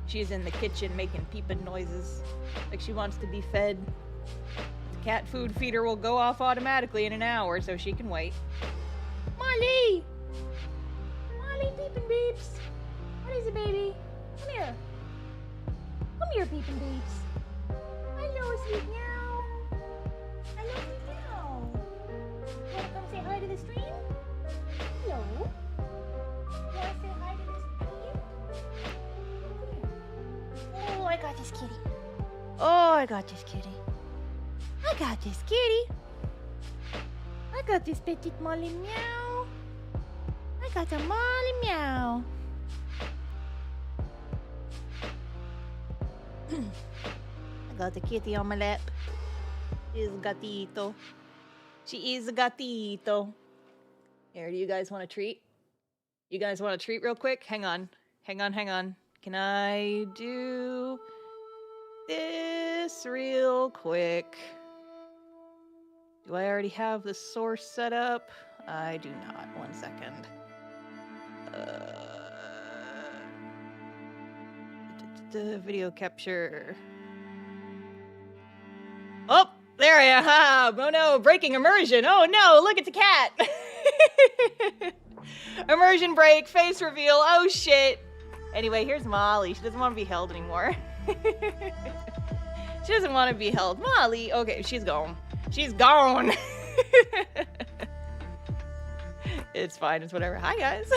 She's in the kitchen making peeping noises, like she wants to be fed. The cat food feeder will go off automatically in an hour, so she can wait. Molly! Molly, peeping beeps. What is it, baby? Come here. Come here, peeping beeps. Hello, sweet meow. Hello, sweet meow. You wanna come say hi to the stream? Hello. You wanna say hi to the stream? Come here. Oh, I got this kitty. Oh, I got this kitty. I got this kitty. I got this petit Molly meow. I got a Molly meow. I got the kitty on my lap. She's a gatito. She is a gatito. Here, do you guys want a treat? You guys want a treat real quick? Hang on. Hang on, hang on. Can I do this real quick? Do I already have the source set up? I do not. 1 second. The video capture. Oh, there I am. Oh no, breaking immersion. Oh no, look, it's a cat. Immersion break, face reveal. Oh shit. Anyway, here's Molly. She doesn't want to be held anymore. She doesn't want to be held. Molly. Okay, she's gone. She's gone. It's fine. It's whatever. Hi, guys.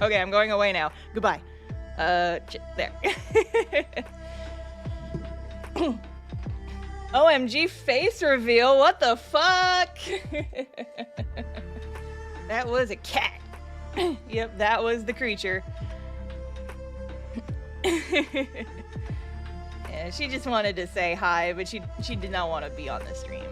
Okay, I'm going away now. Goodbye. There. OMG face reveal. What the fuck? That was a cat. Yep, that was the creature. Yeah, she just wanted to say hi, but she did not want to be on the stream.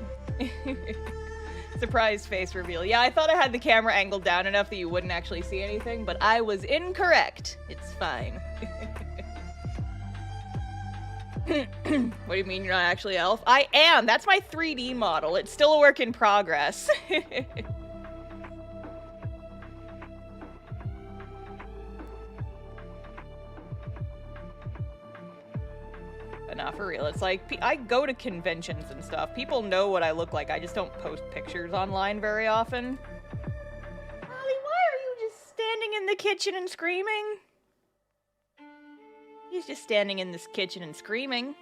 Surprise face reveal. Yeah, I thought I had the camera angled down enough that you wouldn't actually see anything, but I was incorrect. It's fine. What do you mean you're not actually Elf? I am! That's my 3D model. It's still a work in progress. But not for real. It's like, I go to conventions and stuff. People know what I look like. I just don't post pictures online very often. Molly, why are you just standing in the kitchen and screaming? He's just standing in this kitchen and screaming.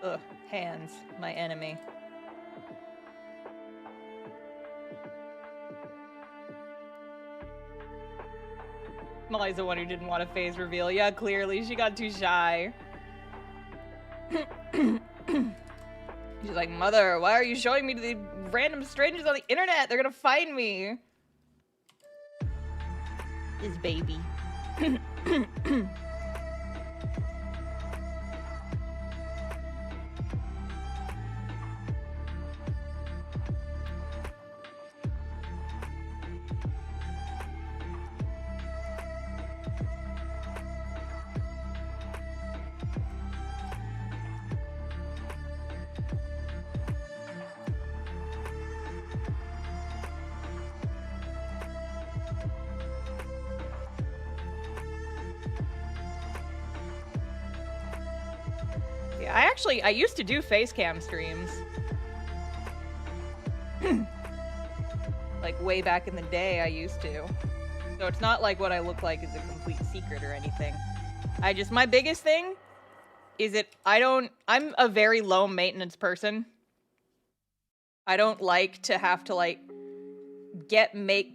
Ugh, hands, my enemy. Molly's the one who didn't want a phase reveal. Yeah, clearly, she got too shy. She's like, Mother, why are you showing me to the random strangers on the internet? They're gonna find me. His baby. I used to do face cam streams. Like way back in the day, I used to. So it's not like what I look like is a complete secret or anything. My biggest thing is that I'm a very low maintenance person. I don't like to have to like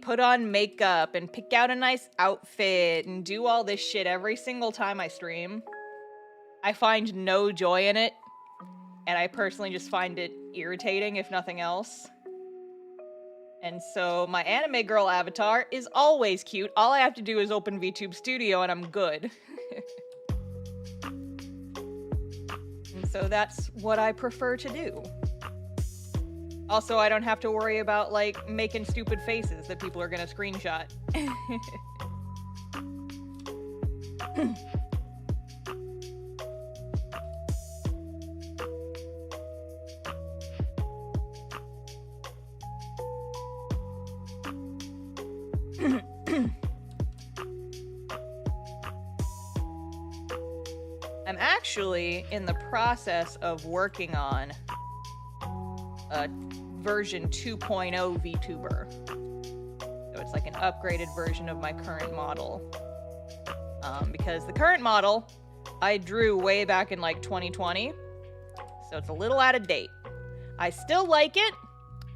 put on makeup and pick out a nice outfit and do all this shit every single time I stream. I find no joy in it, and I personally just find it irritating, if nothing else. And so my anime girl avatar is always cute. All I have to do is open VTube Studio and I'm good. And so that's what I prefer to do. Also, I don't have to worry about, like, making stupid faces that people are gonna screenshot. I'm actually in the process of working on a version 2.0 Vtuber. So it's like an upgraded version of my current model. Because the current model I drew way back in like 2020, so it's a little out of date. I still like it.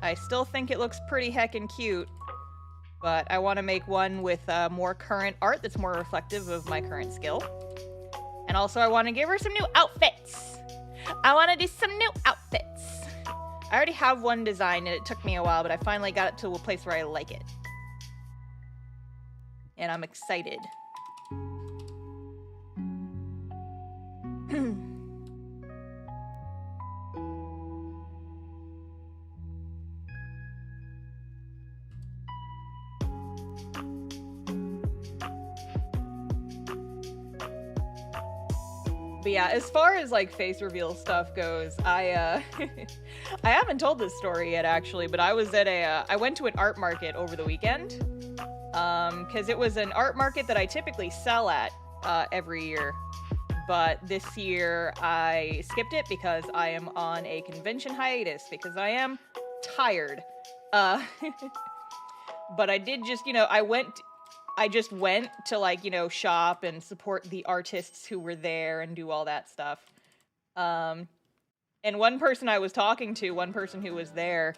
I still think it looks pretty heckin' cute, but I want to make one with more current art that's more reflective of my current skill. And also I want to give her some new outfits. I want to do some new outfits. I already have one design and it took me a while, but I finally got it to a place where I like it. And I'm excited. But yeah, as far as like face reveal stuff goes, I I haven't told this story yet actually, but I was at I went to an art market over the weekend, because it was an art market that I typically sell at every year, but this year I skipped it because I am on a convention hiatus because I am tired. But I did just, I just went to, like, shop and support the artists who were there and do all that stuff. And one person I was talking to, one person who was there,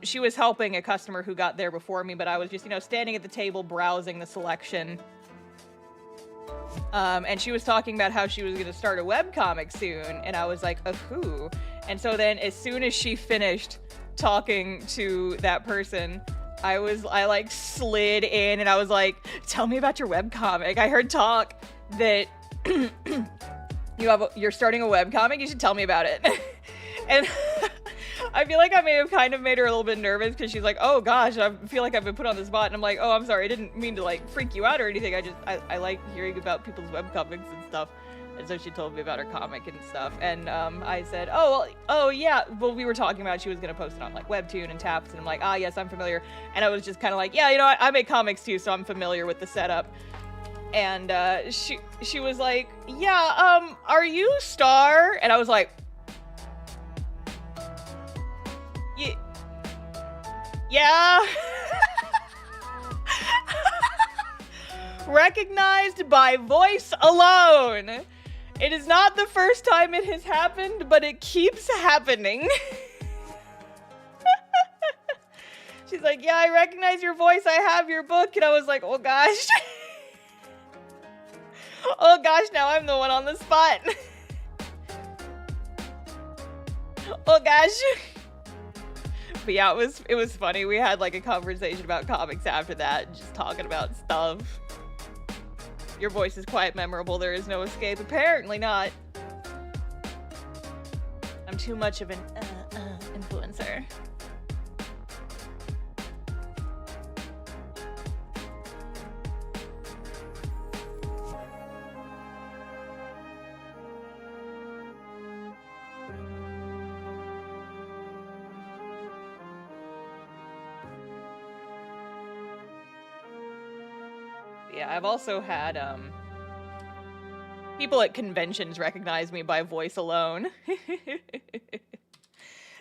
she was helping a customer who got there before me, but I was just, standing at the table browsing the selection. And she was talking about how she was going to start a webcomic soon, and I was like, of who? And so then as soon as she finished talking to that person, I like slid in and I was like, tell me about your webcomic. I heard talk that you're starting a webcomic. You should tell me about it. And I feel like I may have kind of made her a little bit nervous because she's like, oh gosh, I feel like I've been put on the spot. And I'm like, oh, I'm sorry. I didn't mean to like freak you out or anything. I like hearing about people's webcomics and stuff. And so she told me about her comic and stuff. And I said, oh yeah. Well, we were talking about she was going to post it on like Webtoon and Taps. And I'm like, yes, I'm familiar. And I was just kind of like, yeah, I make comics too, so I'm familiar with the setup. And she was like, yeah, are you Star? And I was like, yeah. Recognized by voice alone. It is not the first time it has happened, but it keeps happening. She's like, yeah, I recognize your voice. I have your book. And I was like, oh gosh. Oh gosh, now I'm the one on the spot. Oh gosh. But yeah, it was funny. We had like a conversation about comics after that, just talking about stuff. Your voice is quite memorable. There is no escape. Apparently not. I'm too much of an influencer. Yeah, I've also had people at conventions recognize me by voice alone.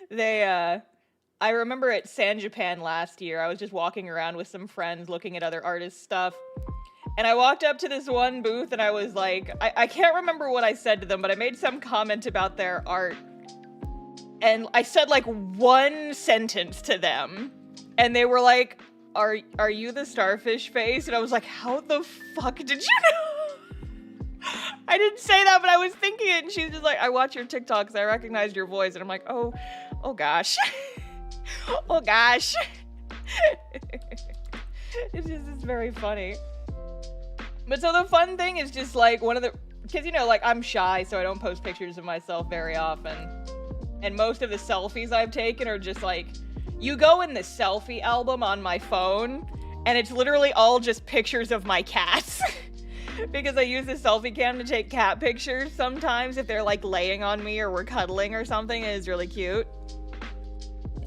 I remember at San Japan last year, I was just walking around with some friends looking at other artists' stuff. And I walked up to this one booth and I was like, I can't remember what I said to them, but I made some comment about their art. And I said like one sentence to them. And they were like, Are you the Starfish Face? And I was like, how the fuck did you know? I didn't say that, but I was thinking it. And she's just like, I watch your TikToks. I recognized your voice. And I'm like, oh gosh. Oh gosh. It's very funny. But so the fun thing is just like because like I'm shy, so I don't post pictures of myself very often. And most of the selfies I've taken are just like, you go in the selfie album on my phone, and it's literally all just pictures of my cats. Because I use the selfie cam to take cat pictures sometimes if they're like laying on me or we're cuddling or something, and it's really cute.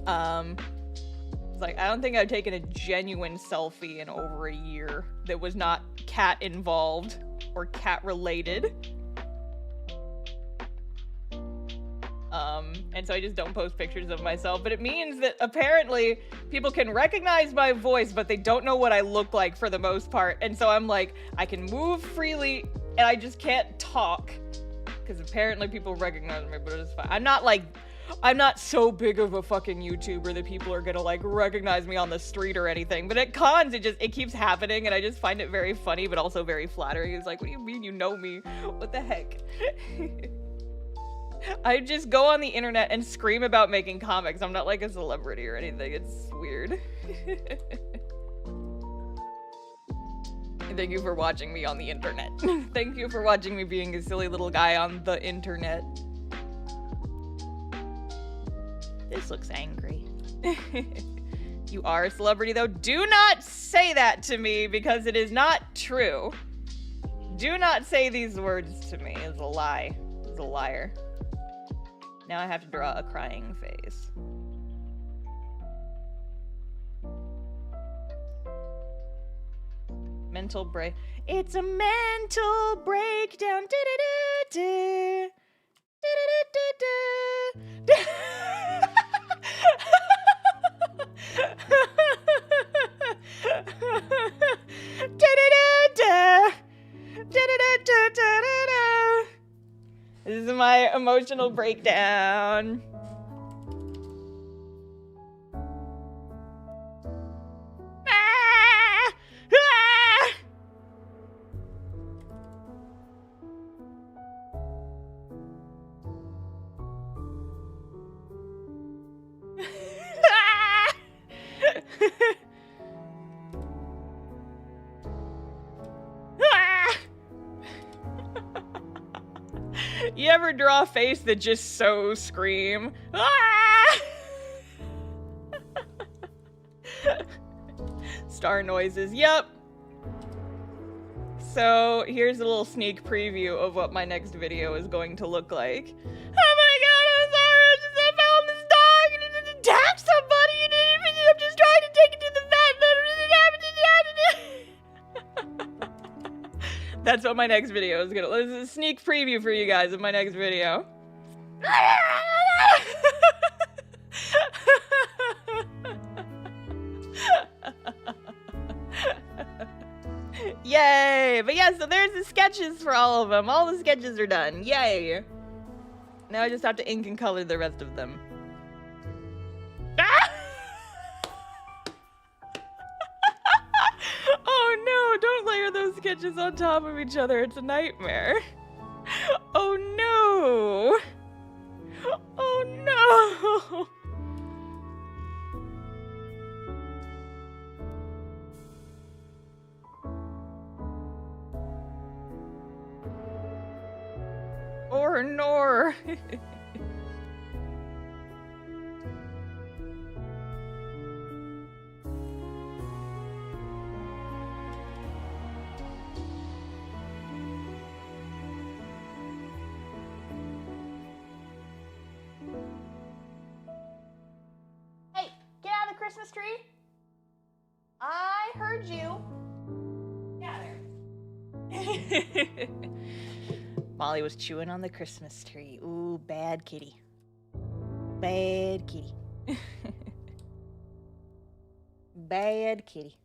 It's like, I don't think I've taken a genuine selfie in over a year that was not cat involved or cat related. And so I just don't post pictures of myself, but it means that apparently people can recognize my voice, but they don't know what I look like for the most part. And so I'm like, I can move freely and I just can't talk because apparently people recognize me, but it's fine. I'm not so big of a fucking YouTuber that people are gonna like recognize me on the street or anything, but at cons it keeps happening and I just find it very funny, but also very flattering. It's like, what do you mean you know me? What the heck? I just go on the internet and scream about making comics. I'm not like a celebrity or anything. It's weird. Thank you for watching me on the internet. Thank you for watching me being a silly little guy on the internet. This looks angry. You are a celebrity though. Do not say that to me because it is not true. Do not say these words to me. It's a lie. It's a liar. Now I have to draw a crying face. Mental break. It's a mental breakdown. Da-da-da-da. Da-da-da-da-da. Da-da-da-da. Da-da-da-da-da-da. This is my emotional breakdown. Ah! Ah! You ever draw a face that just so scream? Ah! Star noises, yep. So here's a little sneak preview of what my next video is going to look like. Oh my god, I'm sorry, I just found this dog and it attacked somebody and I'm just trying to take it to the vet. That's what my next video is gonna. This is a sneak preview for you guys of my next video. Yay! But yeah, so there's the sketches for all of them. All the sketches are done. Yay! Now I just have to ink and color the rest of them. Oh no, don't layer those sketches on top of each other. It's a nightmare. Oh no. Oh no. Or nor. Christmas tree? I heard you. Yeah, there. Molly was chewing on the Christmas tree. Ooh, bad kitty. Bad kitty. Bad kitty.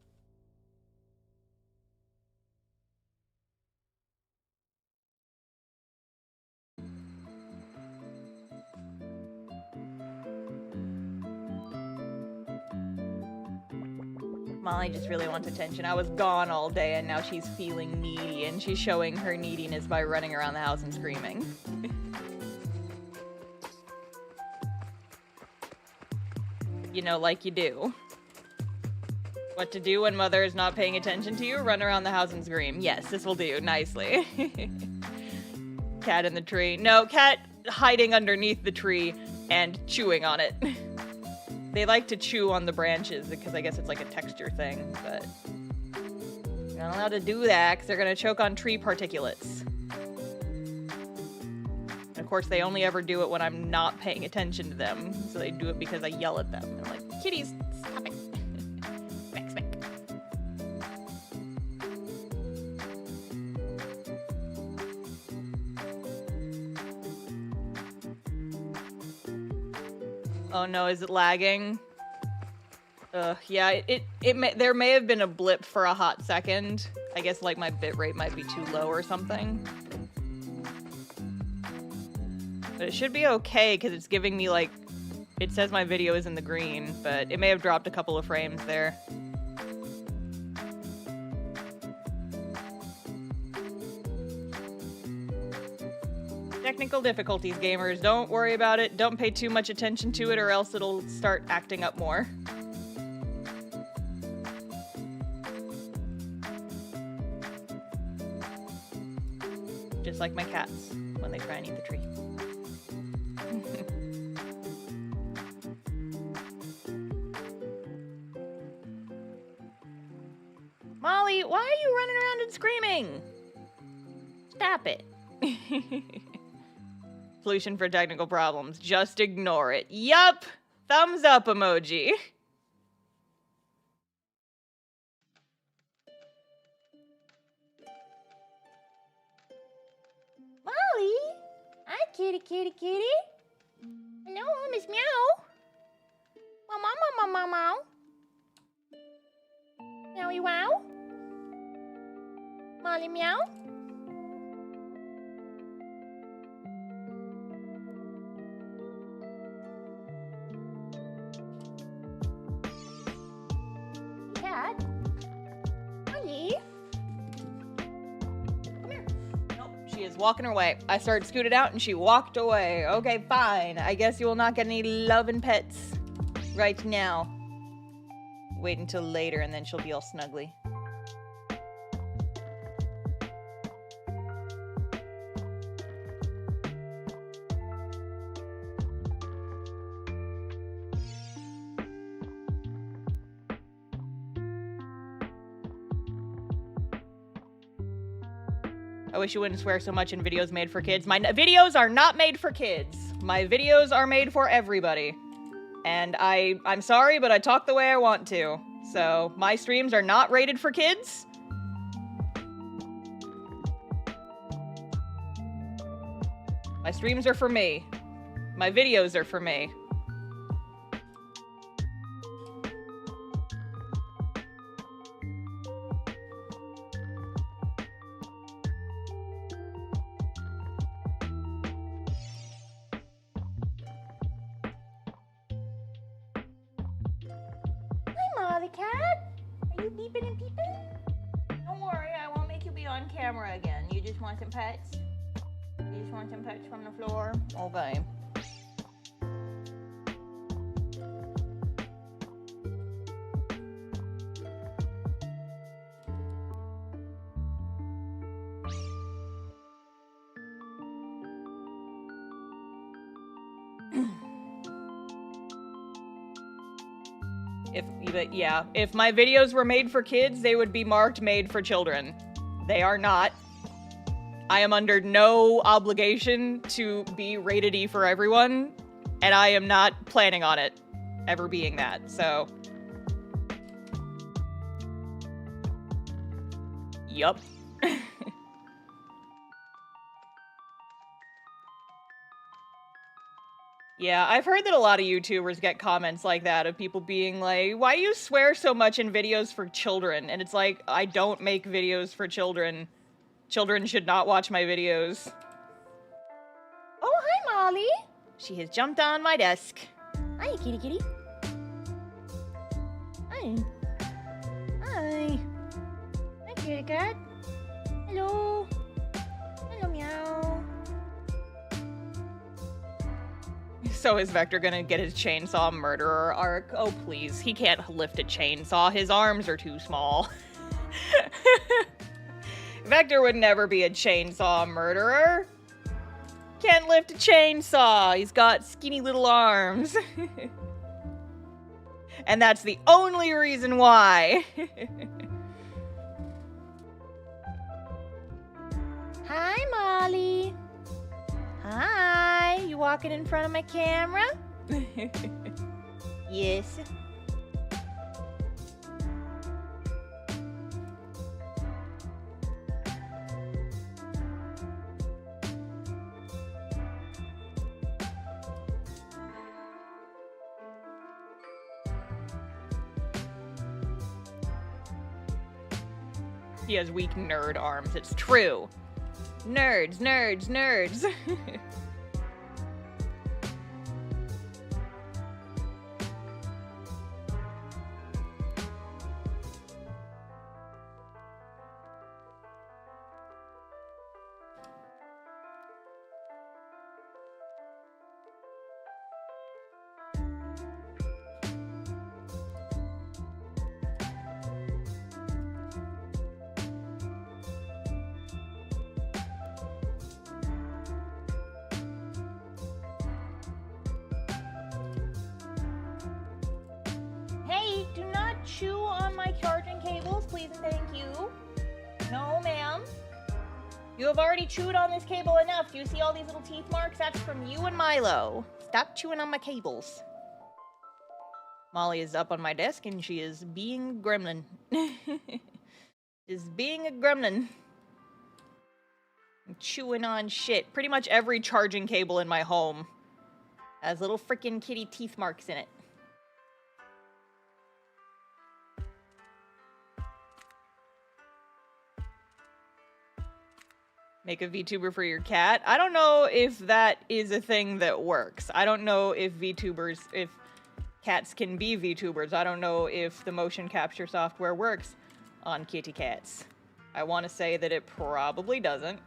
Molly just really wants attention. I was gone all day and now she's feeling needy and she's showing her neediness by running around the house and screaming. You know, like you do. What to do when mother is not paying attention to you? Run around the house and scream. Yes, this will do nicely. Cat in the tree. No, cat hiding underneath the tree and chewing on it. They like to chew on the branches because I guess it's like a texture thing, but you're not allowed to do that because they're gonna choke on tree particulates. And of course, they only ever do it when I'm not paying attention to them, so they do it because I yell at them. I'm like, kitties, stop it. Smack, smack. Oh no, is it lagging? Yeah, there may have been a blip for a hot second. I guess like my bitrate might be too low or something. But it should be okay because it's giving me like, it says my video is in the green, but it may have dropped a couple of frames there. Technical difficulties, gamers. Don't worry about it. Don't pay too much attention to it or else it'll start acting up more. Just like my cats when they try and eat the tree. Molly, why are you running around and screaming? Stop it. Solution for technical problems. Just ignore it. Yup! Thumbs up emoji. Molly? Hi, kitty, kitty, kitty. Hello, Miss Meow. Meow, meow, meow, meow, meow. Meowie, wow. Molly, meow. Cat? Molly? Come here. Nope, she is walking her way. I started scooted out and she walked away. Okay, fine. I guess you will not get any loving pets right now. Wait until later and then she'll be all snuggly. I wish you wouldn't swear so much in videos made for kids. My videos are not made for kids. My videos are made for everybody. And I'm sorry, but I talk the way I want to. So, my streams are not rated for kids. My streams are for me. My videos are for me. Camera again. You just want some pets? You just want some pets from the floor? Okay. If my videos were made for kids, they would be marked made for children. They are not. I am under no obligation to be rated E for everyone, and I am not planning on it ever being that, so. Yup. Yeah, I've heard that a lot of YouTubers get comments like that of people being like, why you swear so much in videos for children? And it's like, I don't make videos for children. Children should not watch my videos. Oh, hi, Molly. She has jumped on my desk. Hi, kitty kitty. Hi. Hi. Hi, kitty cat. Hello. Hello, meow. So is Vector gonna get his chainsaw murderer arc? Oh, please. He can't lift a chainsaw. His arms are too small. Vector would never be a chainsaw murderer. Can't lift a chainsaw. He's got skinny little arms. And that's the only reason why. Hi, Molly. Hi. You walking in front of my camera? Yes. He has weak nerd arms. It's true. Nerds, nerds, nerds. Do not chew on my charging cables, please and thank you. No, ma'am. You have already chewed on this cable enough. Do you see all these little teeth marks? That's from you and Milo. Stop chewing on my cables. Molly is up on my desk and she is being a gremlin. Is being a gremlin. I'm chewing on shit. Pretty much every charging cable in my home has little freaking kitty teeth marks in it. Make a VTuber for your cat. I don't know if that is a thing that works. I don't know if if cats can be VTubers. I don't know if the motion capture software works on kitty cats. I want to say that it probably doesn't.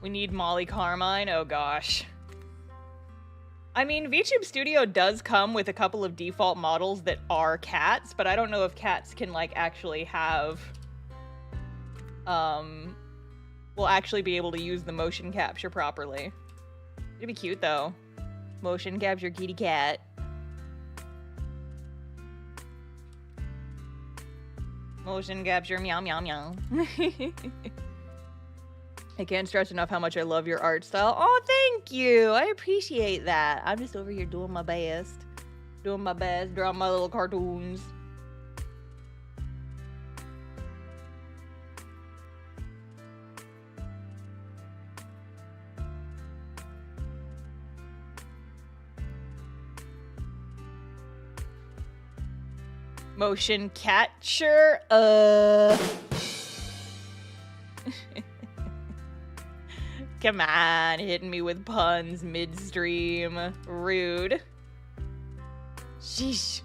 We need Molly Carmine. Oh gosh. I mean, VTube Studio does come with a couple of default models that are cats, but I don't know if cats can, like, actually have, will actually be able to use the motion capture properly. It'd be cute, though. Motion capture kitty cat. Motion capture meow meow meow. I can't stress enough how much I love your art style. Oh, thank you. I appreciate that. I'm just over here doing my best. Doing my best, drawing my little cartoons. Motion capture, Come on, hitting me with puns midstream. Rude. Sheesh.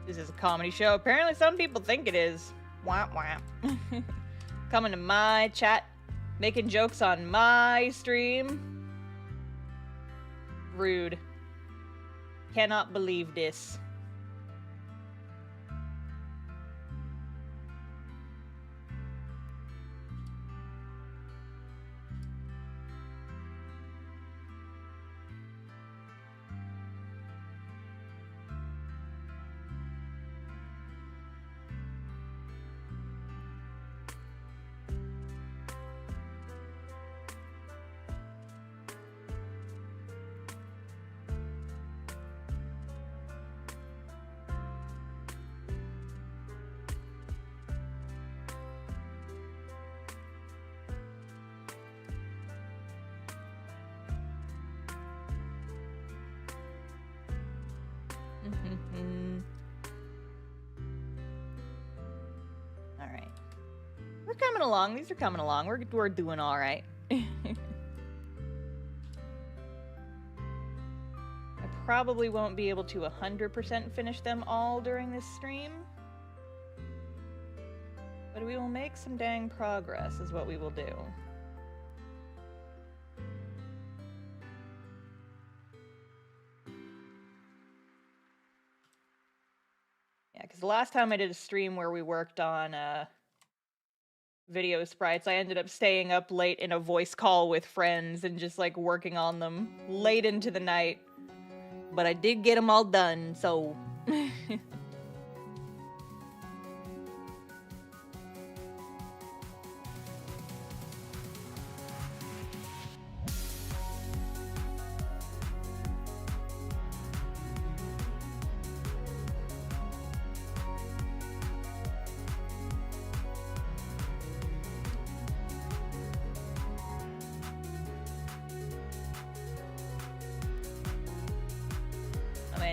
This is a comedy show. Apparently some people think it is. Wah wah. Coming to my chat, making jokes on my stream. Rude. Cannot believe this. coming along. These are coming along. We're doing all right. I probably won't be able to 100% finish them all during this stream. But we will make some dang progress, is what we will do. Yeah, because the last time I did a stream where we worked on video sprites, I ended up staying up late in a voice call with friends and just like working on them late into the night. But I did get them all done, so...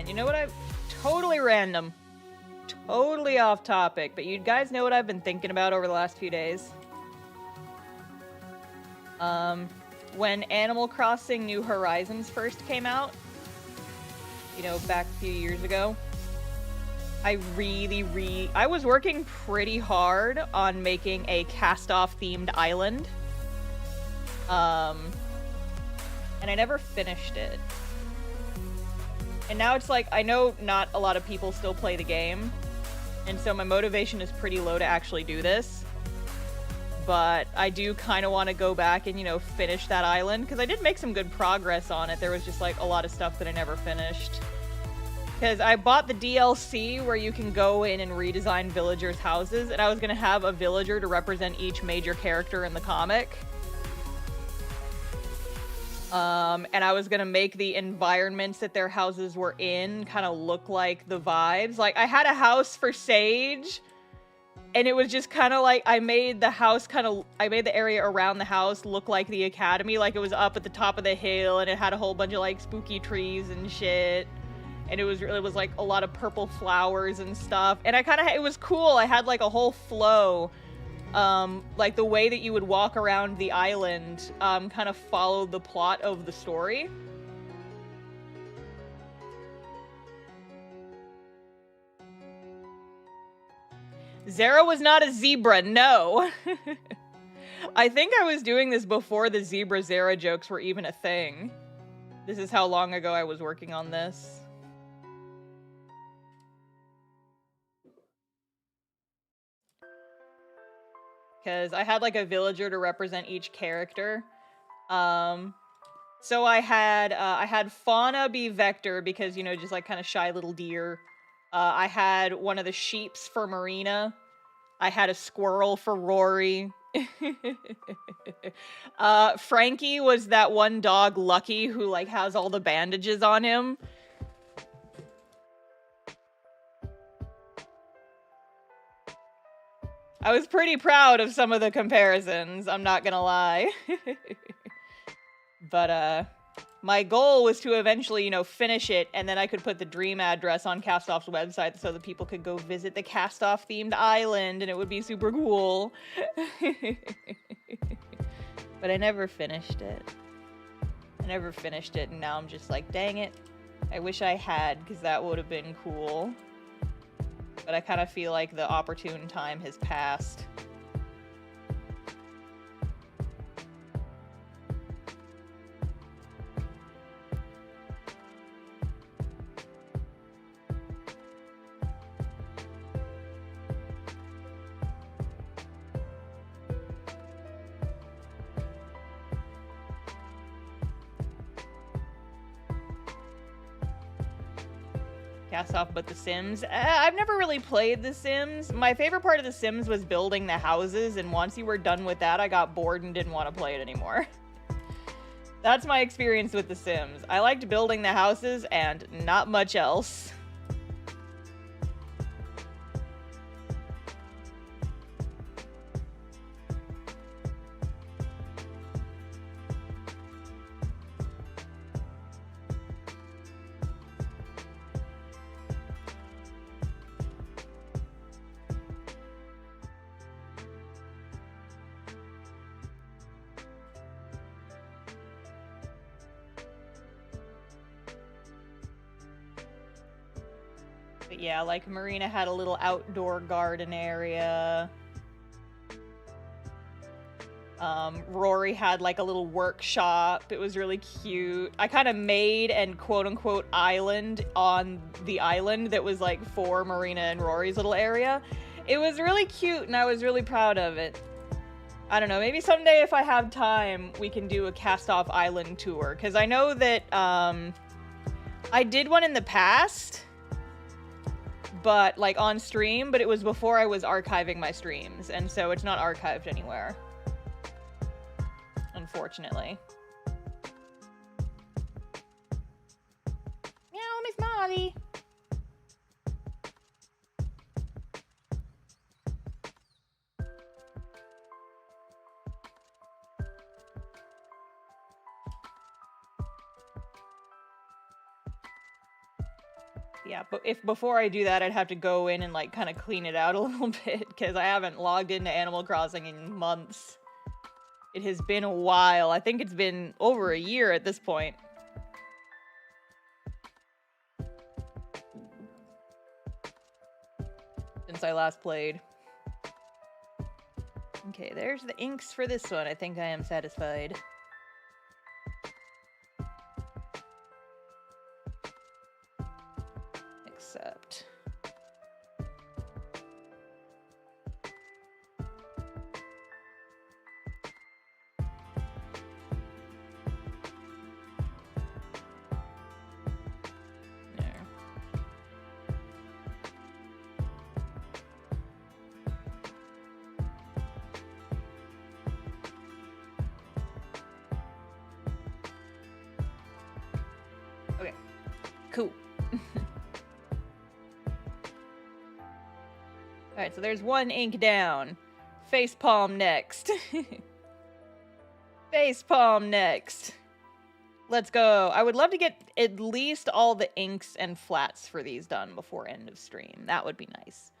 You know what? I've totally random, totally off topic, but you guys know what I've been thinking about over the last few days? When Animal Crossing New Horizons first came out, you know, back a few years ago, I was working pretty hard on making a cast-off themed island. And I never finished it. And now it's like, I know not a lot of people still play the game, and so my motivation is pretty low to actually do this. But I do kind of want to go back and, you know, finish that island, because I did make some good progress on it. There was just, like, a lot of stuff that I never finished. Because I bought the DLC where you can go in and redesign villagers' houses, and I was going to have a villager to represent each major character in the comic. And I was gonna make the environments that their houses were in kind of look like the vibes. Like, I had a house for Sage, and it was just kind of like, I made the area around the house look like the academy, like it was up at the top of the hill, and it had a whole bunch of, like, spooky trees and shit. And it was like a lot of purple flowers and stuff. And it was cool. I had, like, a whole flow. Like the way that you would walk around the island, kind of followed the plot of the story. Zara was not a zebra, no. I think I was doing this before the zebra Zara jokes were even a thing. This is how long ago I was working on this. Because I had, like, a villager to represent each character. So I had Fauna be Vector because, you know, just, like, kind of shy little deer. I had one of the sheeps for Marina. I had a squirrel for Rory. Frankie was that one dog, Lucky, who, like, has all the bandages on him. I was pretty proud of some of the comparisons, I'm not gonna lie. But, my goal was to eventually, you know, finish it, and then I could put the dream address on Castoff's website so that people could go visit the Castoff-themed island, and it would be super cool. But I never finished it. And now I'm just like, dang it. I wish I had, because that would have been cool. But I kind of feel like the opportune time has passed. Cast off but The Sims. I've never really played The Sims. My favorite part of The Sims was building the houses, and once you were done with that, I got bored and didn't want to play it anymore. That's my experience with The Sims. I liked building the houses and not much else. But yeah, like Marina had a little outdoor garden area. Rory had like a little workshop. It was really cute. I kind of made and quote-unquote island on the island that was like for Marina and Rory's little area. It was really cute and I was really proud of it. I don't know, maybe someday if I have time we can do a cast-off island tour, because I know that I did one in the past, but like on stream, but it was before I was archiving my streams, and so it's not archived anywhere. Unfortunately. Meow, Miss Molly. Yeah, but if before I do that, I'd have to go in and like kind of clean it out a little bit, because I haven't logged into Animal Crossing in months. It has been a while. I think it's been over a year at this point. Since I last played. Okay, there's the inks for this one. I think I am satisfied. Except... Okay, cool. Alright, so there's one ink down. Facepalm next. Facepalm next. Let's go. I would love to get at least all the inks and flats for these done before end of stream. That would be nice.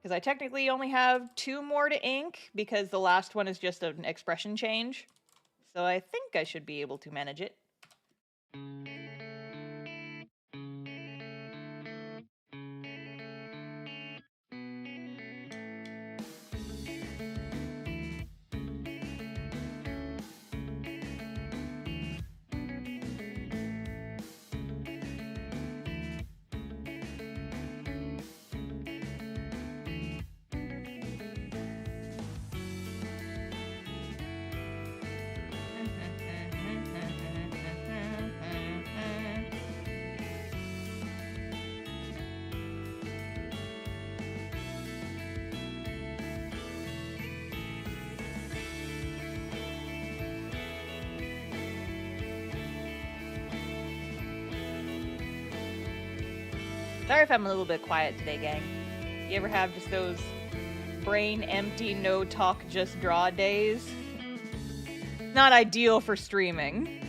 Because I technically only have 2 more to ink, because the last one is just an expression change. So I think I should be able to manage it. Sorry if I'm a little bit quiet today, gang. You ever have just those brain empty, no talk, just draw days? Not ideal for streaming.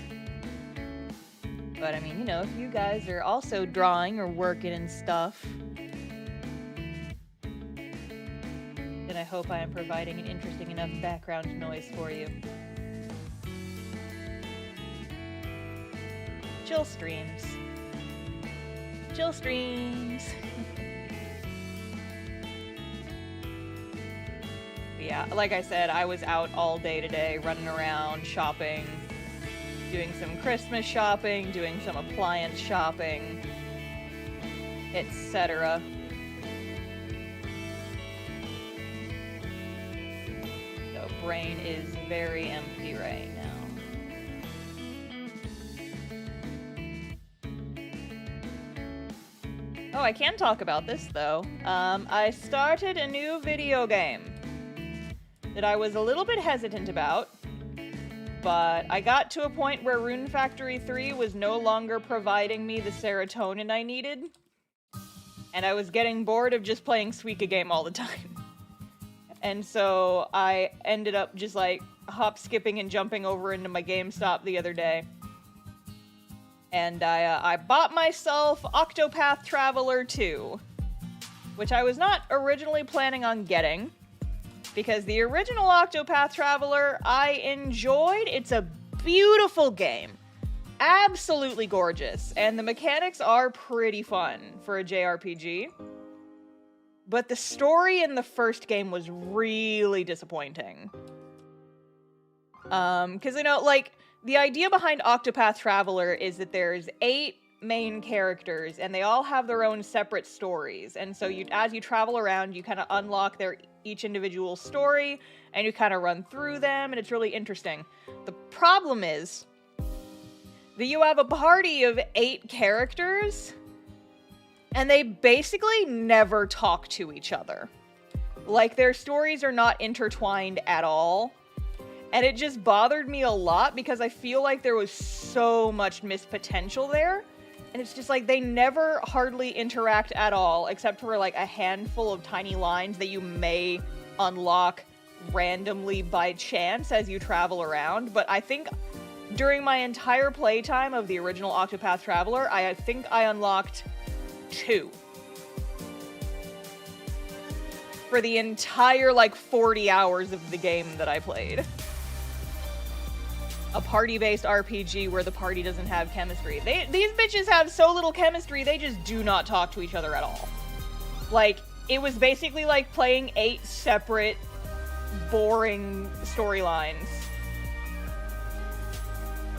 But I mean, you know, if you guys are also drawing or working and stuff, then I hope I am providing an interesting enough background noise for you. Chill streams. Chill streams. Yeah, like I said, I was out all day today, running around, shopping, doing some Christmas shopping, doing some appliance shopping, etc. So brain is very empty right now. Oh, I can talk about this, though. I started a new video game that I was a little bit hesitant about, but I got to a point where Rune Factory 3 was no longer providing me the serotonin I needed, and I was getting bored of just playing Spvwvky all the time. And so I ended up just, like, hop-skipping and jumping over into my GameStop the other day. And I bought myself Octopath Traveler 2, which I was not originally planning on getting, because the original Octopath Traveler I enjoyed. It's a beautiful game. absolutely gorgeous, and the mechanics are pretty fun for a JRPG. But the story in the first game was really disappointing. Because, you know, like, the idea behind Octopath Traveler is that there's 8 main characters, and they all have their own separate stories. And so as you travel around, you kind of unlock each individual story, and you kind of run through them, and it's really interesting. The problem is that you have a party of 8 characters, and they basically never talk to each other. Like, their stories are not intertwined at all. And it just bothered me a lot because I feel like there was so much missed potential there. And it's just like, they never hardly interact at all, except for like a handful of tiny lines that you may unlock randomly by chance as you travel around. But I think during my entire playtime of the original Octopath Traveler, I think I unlocked 2. For the entire, like, 40 hours of the game that I played. A party-based RPG where the party doesn't have chemistry. These bitches have so little chemistry, they just do not talk to each other at all. Like, it was basically like playing 8 separate, boring storylines.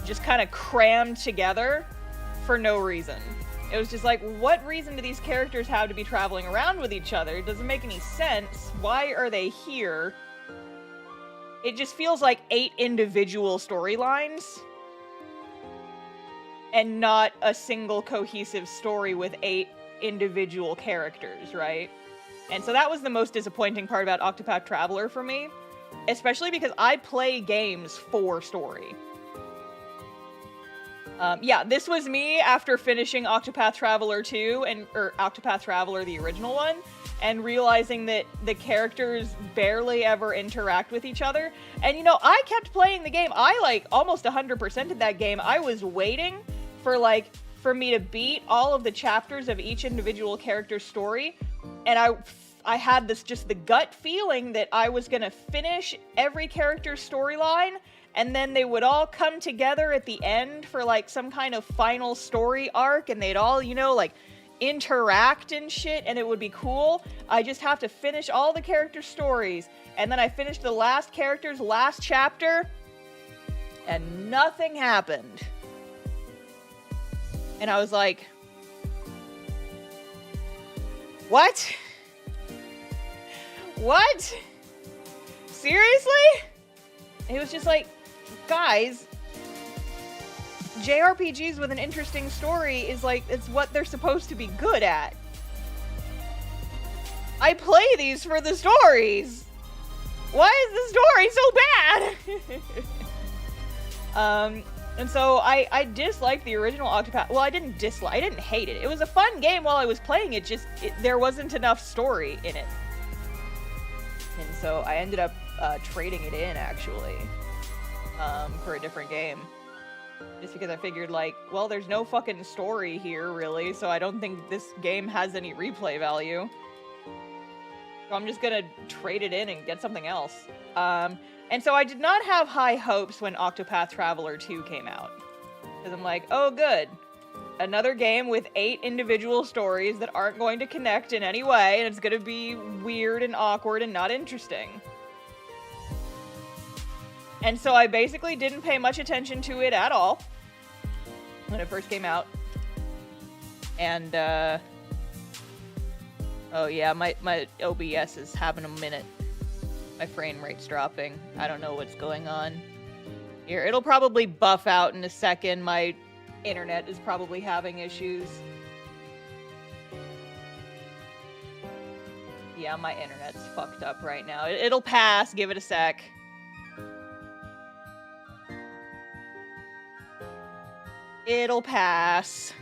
Just kind of crammed together for no reason. It was just like, what reason do these characters have to be traveling around with each other? It doesn't make any sense. Why are they here? It just feels like 8 individual storylines. And not a single cohesive story with 8 individual characters, right? And so that was the most disappointing part about Octopath Traveler for me. Especially because I play games for story. Yeah, this was me after finishing Octopath Traveler 2, or Octopath Traveler, the original one, and realizing that the characters barely ever interact with each other. And, you know, I kept playing the game. I, like, almost 100%ed that game. I was waiting for me to beat all of the chapters of each individual character's story, and I had just the gut feeling that I was gonna finish every character's storyline, and then they would all come together at the end for, like, some kind of final story arc, and they'd all, you know, like, interact and shit, and it would be cool. I just have to finish all the characters' stories. And then I finished the last character's last chapter, and nothing happened. And I was like, what? What? Seriously? It was just like, guys, JRPGs with an interesting story is like, it's what they're supposed to be good at. I play these for the stories. Why is the story so bad? And so I disliked the original Octopath. Well, I didn't hate it. It was a fun game while I was playing it, there wasn't enough story in it. And so I ended up trading it in, actually, for a different game. Just because I figured, like, well, there's no fucking story here, really, so I don't think this game has any replay value. So I'm just gonna trade it in and get something else. And so I did not have high hopes when Octopath Traveler 2 came out. Because I'm like, oh good. Another game with 8 individual stories that aren't going to connect in any way, and it's gonna be weird and awkward and not interesting. And so I basically didn't pay much attention to it at all when it first came out. And, oh yeah, my OBS is having a minute. My frame rate's dropping. I don't know what's going on. Here, it'll probably buff out in a second. My internet is probably having issues. Yeah, my internet's fucked up right now. It'll pass. Give it a sec. It'll pass.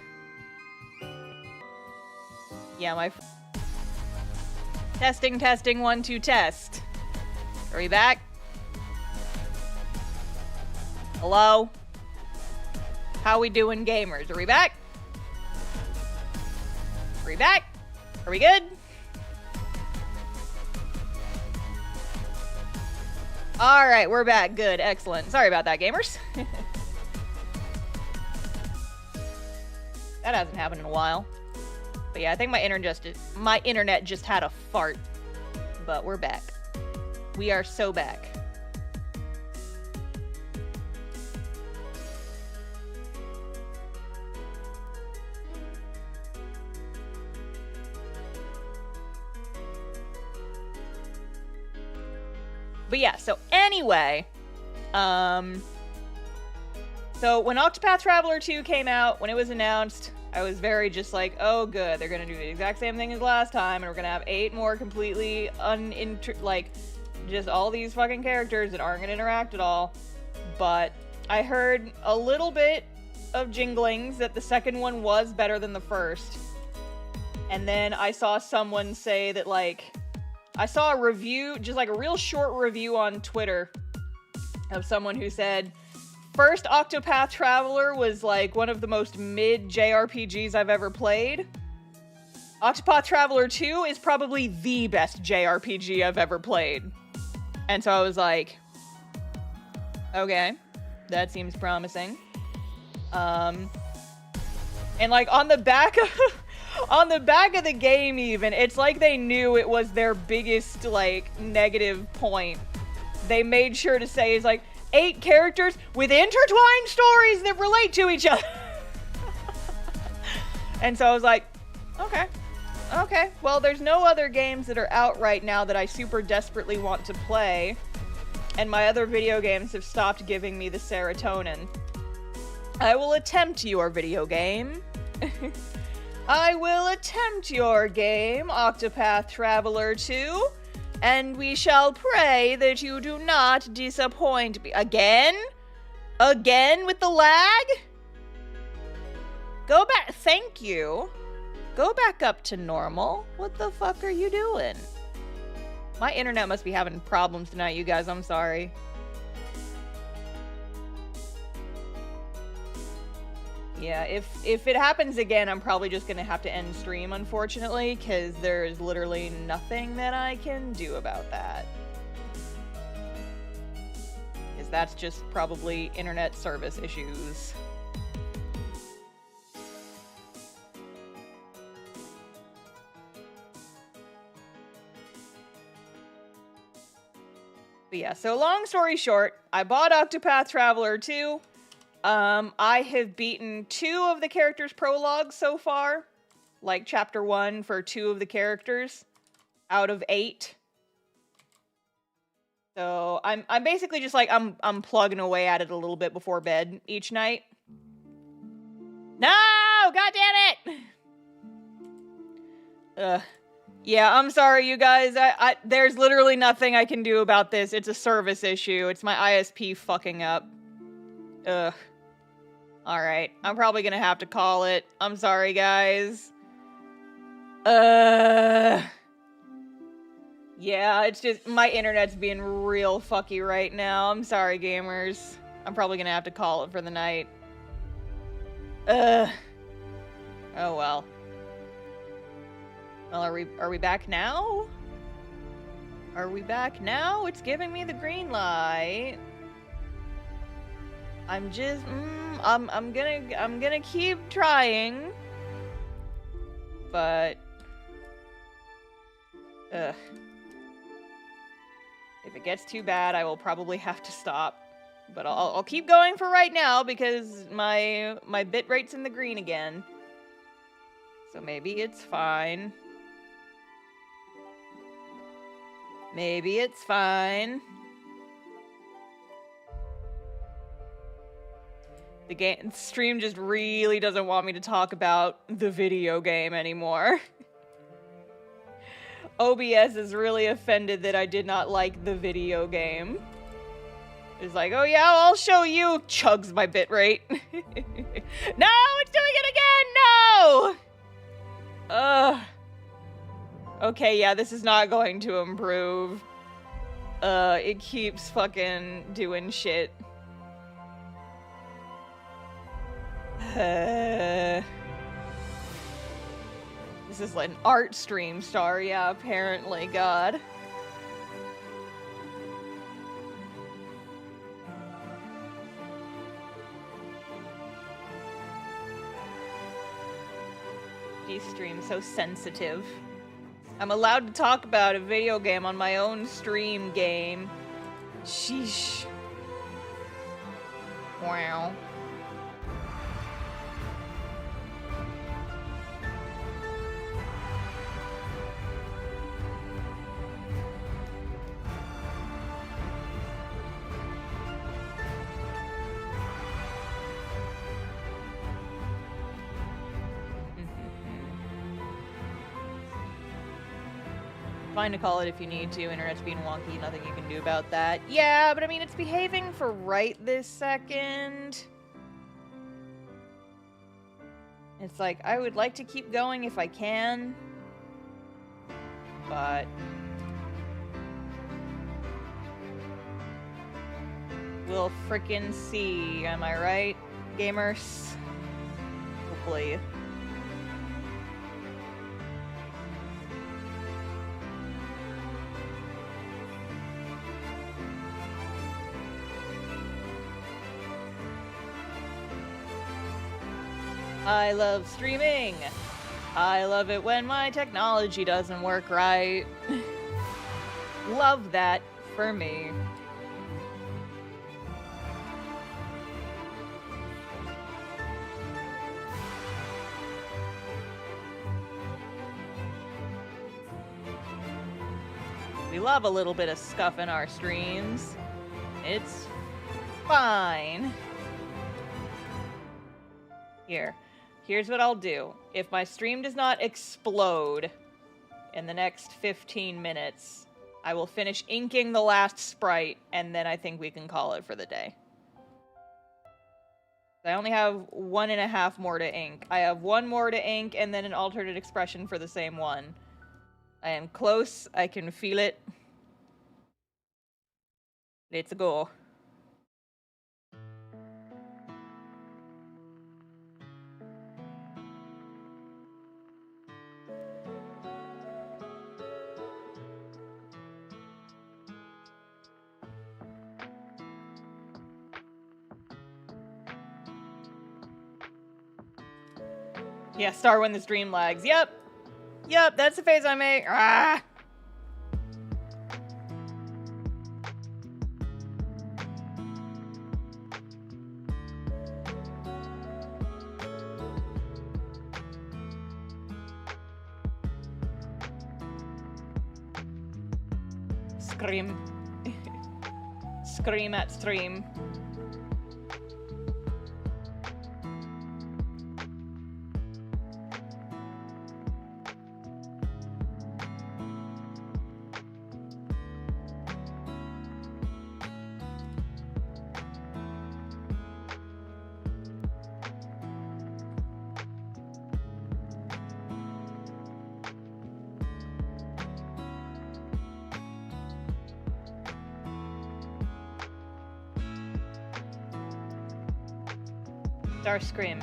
Yeah, my... Testing, 1, 2, test. Are we back? Hello? How we doing, gamers? Are we back? Are we back? Are we good? Alright, we're back. Good. Excellent. Sorry about that, gamers. That hasn't happened in a while. But yeah, I think my internet just had a fart. But we're back. We are so back. But yeah, so anyway, so when Octopath Traveler 2 came out, when it was announced, I was very just like, oh good, they're gonna do the exact same thing as last time, and we're gonna have 8 more completely just all these fucking characters that aren't gonna interact at all. But I heard a little bit of jinglings that the second one was better than the first. And then I saw someone say that, like, I saw a review, just like a real short review on Twitter of someone who said, first Octopath Traveler was like one of the most mid JRPGs I've ever played. Octopath Traveler 2 is probably the best JRPG I've ever played. And so I was like, okay, that seems promising. And like on the back of the game even, it's like they knew it was their biggest, like, negative point. They made sure to say, it's like, 8 characters with intertwined stories that relate to each other. And so I was like, okay. Well, there's no other games that are out right now that I super desperately want to play. And my other video games have stopped giving me the serotonin. I will attempt your video game. I will attempt your game, Octopath Traveler 2, and we shall pray that you do not disappoint me. Again? Again with the lag? Go back. Thank you. Go back up to normal. What the fuck are you doing? My internet must be having problems tonight, you guys. I'm sorry. Yeah, if it happens again, I'm probably just gonna have to end stream, unfortunately, because there is literally nothing that I can do about that. Because that's just probably internet service issues. But yeah, so long story short, I bought Octopath Traveler 2. I have beaten 2 of the characters' prologues so far. Like chapter 1 for 2 of the characters out of 8. So I'm basically just like I'm plugging away at it a little bit before bed each night. No! God damn it! Yeah, I'm sorry, you guys. There's literally nothing I can do about this. It's a service issue. It's my ISP fucking up. Ugh. Alright, I'm probably gonna have to call it. I'm sorry, guys. Yeah, it's just, my internet's being real fucky right now. I'm sorry, gamers. I'm probably gonna have to call it for the night. Oh well. Well, are we back now? Are we back now? It's giving me the green light. I'm just, I'm gonna keep trying, but, if it gets too bad, I will probably have to stop, but I'll keep going for right now, because my bitrate's in the green again, so maybe it's fine. Maybe it's fine. The stream just really doesn't want me to talk about the video game anymore. OBS is really offended that I did not like the video game. It's like, oh yeah, I'll show you. Chugs my bitrate. No, it's doing it again! No! Okay, yeah, this is not going to improve. It keeps fucking doing shit. This is like an art stream star, yeah, apparently, God. These streams so sensitive. I'm allowed to talk about a video game on my own stream game. Sheesh. Wow. Fine to call it if you need to. Internet's being wonky, nothing you can do about that. Yeah, but I mean, it's behaving for right this second. It's like, I would like to keep going if I can. But... we'll frickin' see, am I right, gamers? Hopefully. I love streaming. I love it when my technology doesn't work right. Love that for me. We love a little bit of scuff in our streams. It's fine. Here's what I'll do. If my stream does not explode in the next 15 minutes, I will finish inking the last sprite, and then I think we can call it for the day. I only have 1.5 more to ink. I have 1 more to ink, and then an alternate expression for the same one. I am close. I can feel it. Let's go. Yeah, star when the stream lags. Yep. Yep, that's the face I make. Ah! Scream. Scream at stream. Star scream.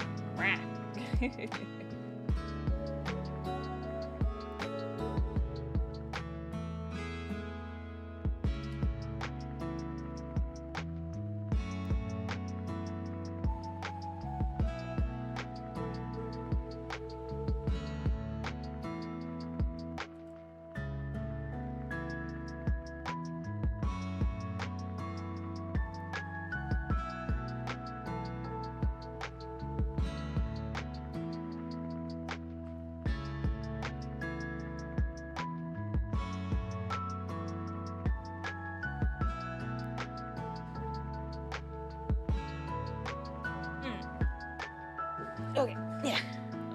Okay, yeah.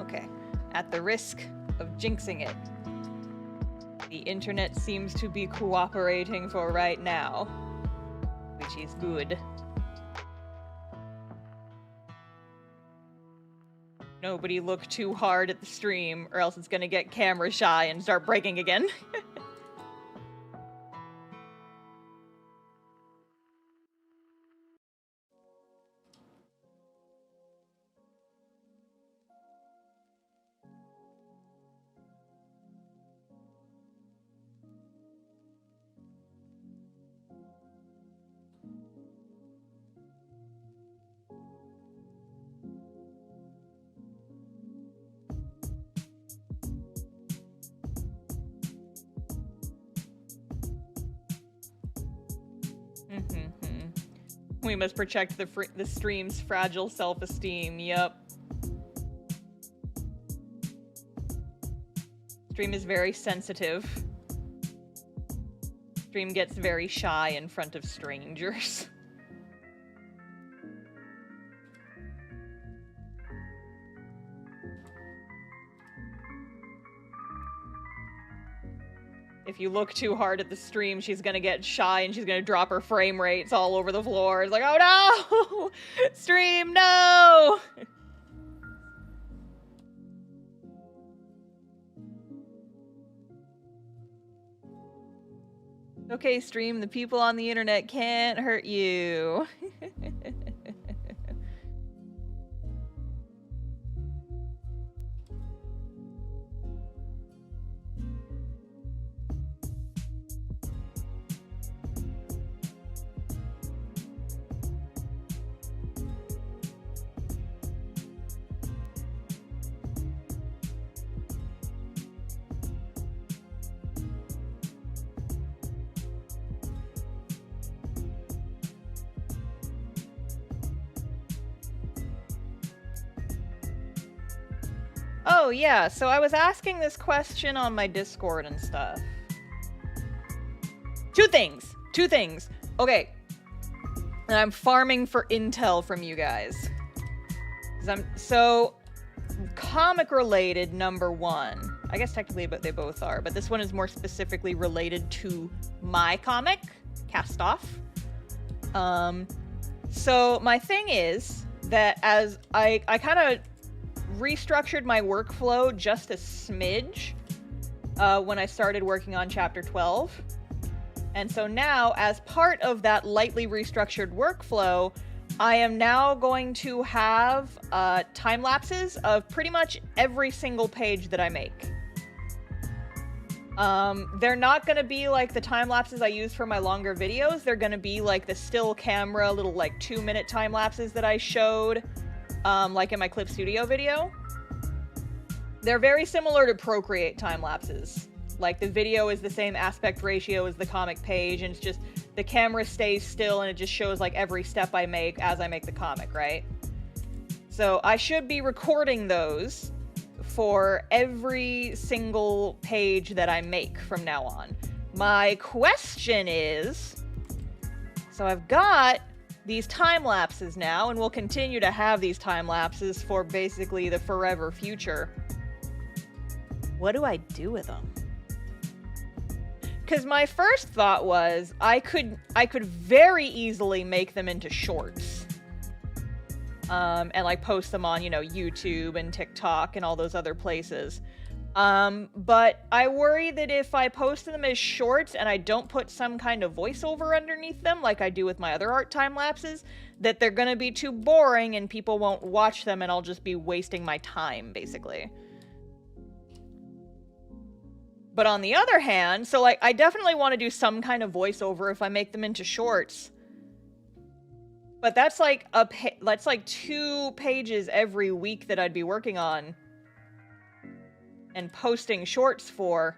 Okay. At the risk of jinxing it, the internet seems to be cooperating for right now, which is good. Nobody look too hard at the stream, or else it's gonna get camera shy and start breaking again. We must protect the stream's fragile self-esteem. Yep. Stream is very sensitive. Stream gets very shy in front of strangers. If you look too hard at the stream, she's gonna get shy and she's gonna drop her frame rates all over the floor. It's like, oh no! Stream, no! Okay, stream, the people on the internet can't hurt you. Oh, yeah, so I was asking this question on my Discord and stuff. Two things. Okay. And I'm farming for intel from you guys. So, comic-related, number one. I guess technically but they both are, but this one is more specifically related to my comic, Cast Off. So, my thing is that as I kind of restructured my workflow just a smidge when I started working on Chapter 12. And so now, as part of that lightly restructured workflow, I am now going to have time lapses of pretty much every single page that I make. They're not going to be like the time lapses I use for my longer videos. They're going to be like the still camera, little like 2-minute time lapses that I showed. Like in my Clip Studio video. They're very similar to Procreate time-lapses. Like, the video is the same aspect ratio as the comic page, and it's just, the camera stays still and it just shows, like, every step I make as I make the comic, right? So, I should be recording those for every single page that I make from now on. My question is, so I've got these time lapses now, and we'll continue to have these time lapses for basically the forever future. What do I do with them? Because my first thought was I could very easily make them into shorts, and like post them on, you know, YouTube and TikTok and all those other places. But I worry that if I post them as shorts and I don't put some kind of voiceover underneath them, like I do with my other art time lapses, that they're gonna be too boring and people won't watch them and I'll just be wasting my time, basically. But on the other hand, so like, I definitely want to do some kind of voiceover if I make them into shorts. But that's like that's like 2 pages every week that I'd be working on and posting shorts for,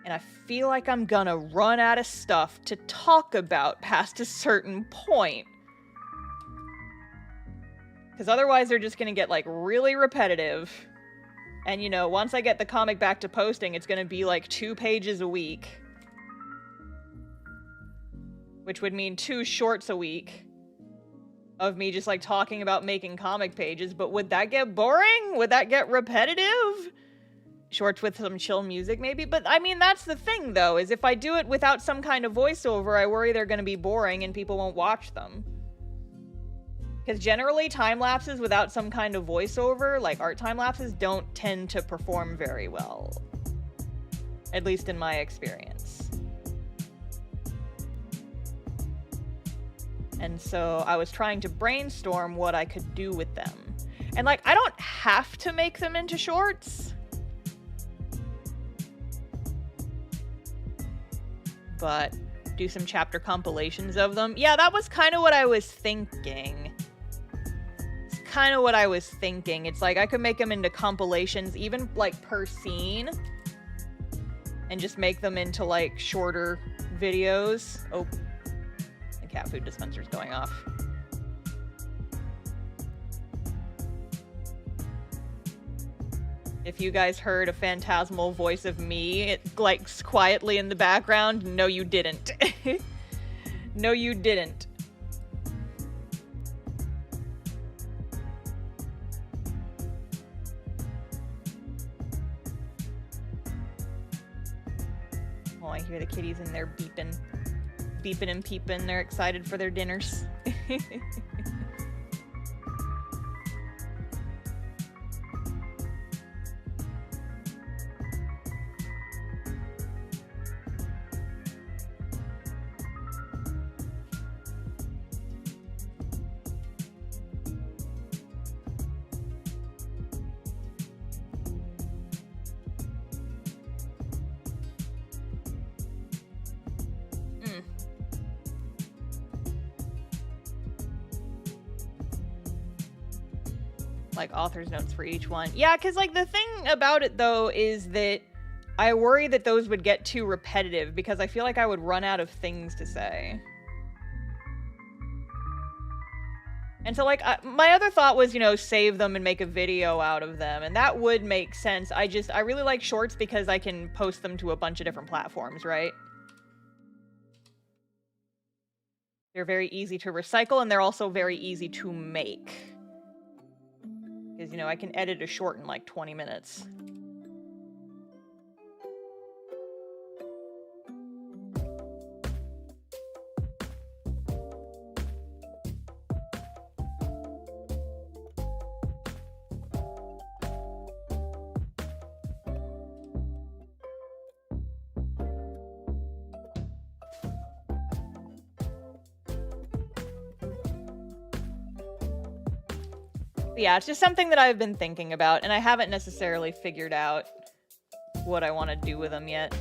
and I feel like I'm gonna run out of stuff to talk about past a certain point. Because otherwise they're just gonna get, like, really repetitive. And, you know, once I get the comic back to posting, it's gonna be, like, 2 pages a week. Which would mean 2 shorts a week of me just, like, talking about making comic pages. But would that get boring? Would that get repetitive? Shorts with some chill music, maybe? But, I mean, that's the thing, though, is if I do it without some kind of voiceover, I worry they're gonna be boring and people won't watch them. Because generally, time-lapses without some kind of voiceover, like art time-lapses, don't tend to perform very well. At least in my experience. And so I was trying to brainstorm what I could do with them. And, like, I don't have to make them into shorts. But do some chapter compilations of them. Yeah, that was kind of what I was thinking. Kind of what I was thinking. It's like I could make them into compilations, even like per scene, and just make them into like shorter videos. Oh, cat food dispenser's going off. If you guys heard a phantasmal voice of me, like, quietly in the background, no you didn't. No you didn't. Oh, I hear the kitties in there beeping. Beeping and peeping. They're excited for their dinners. Like author's notes for each one. Yeah, because like the thing about it though is that I worry that those would get too repetitive because I feel like I would run out of things to say. And so like my other thought was, you know, save them and make a video out of them, and that would make sense. I really like shorts because I can post them to a bunch of different platforms, right? They're very easy to recycle and they're also very easy to make. Because, you know, I can edit a short in like 20 minutes. Yeah, it's just something that I've been thinking about, and I haven't necessarily figured out what I want to do with them yet.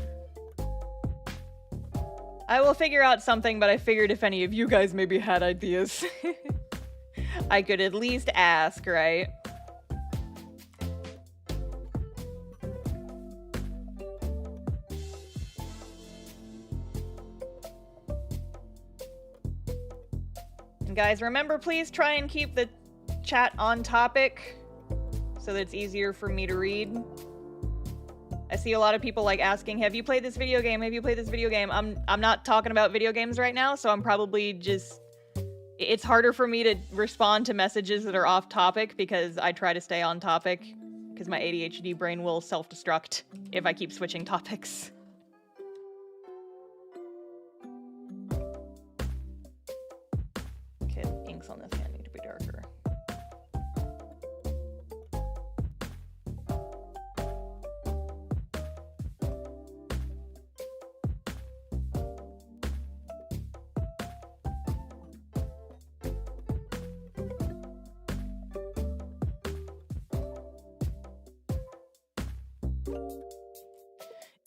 I will figure out something, but I figured if any of you guys maybe had ideas, I could at least ask, right? And guys, remember, please try and keep the chat on topic so that it's easier for me to read. I see a lot of people like asking, have you played this video game? Have you played this video game? I'm not talking about video games right now, so I'm probably just... It's harder for me to respond to messages that are off topic because I try to stay on topic because my ADHD brain will self-destruct if I keep switching topics. Okay, the inks on this hand need to be darker.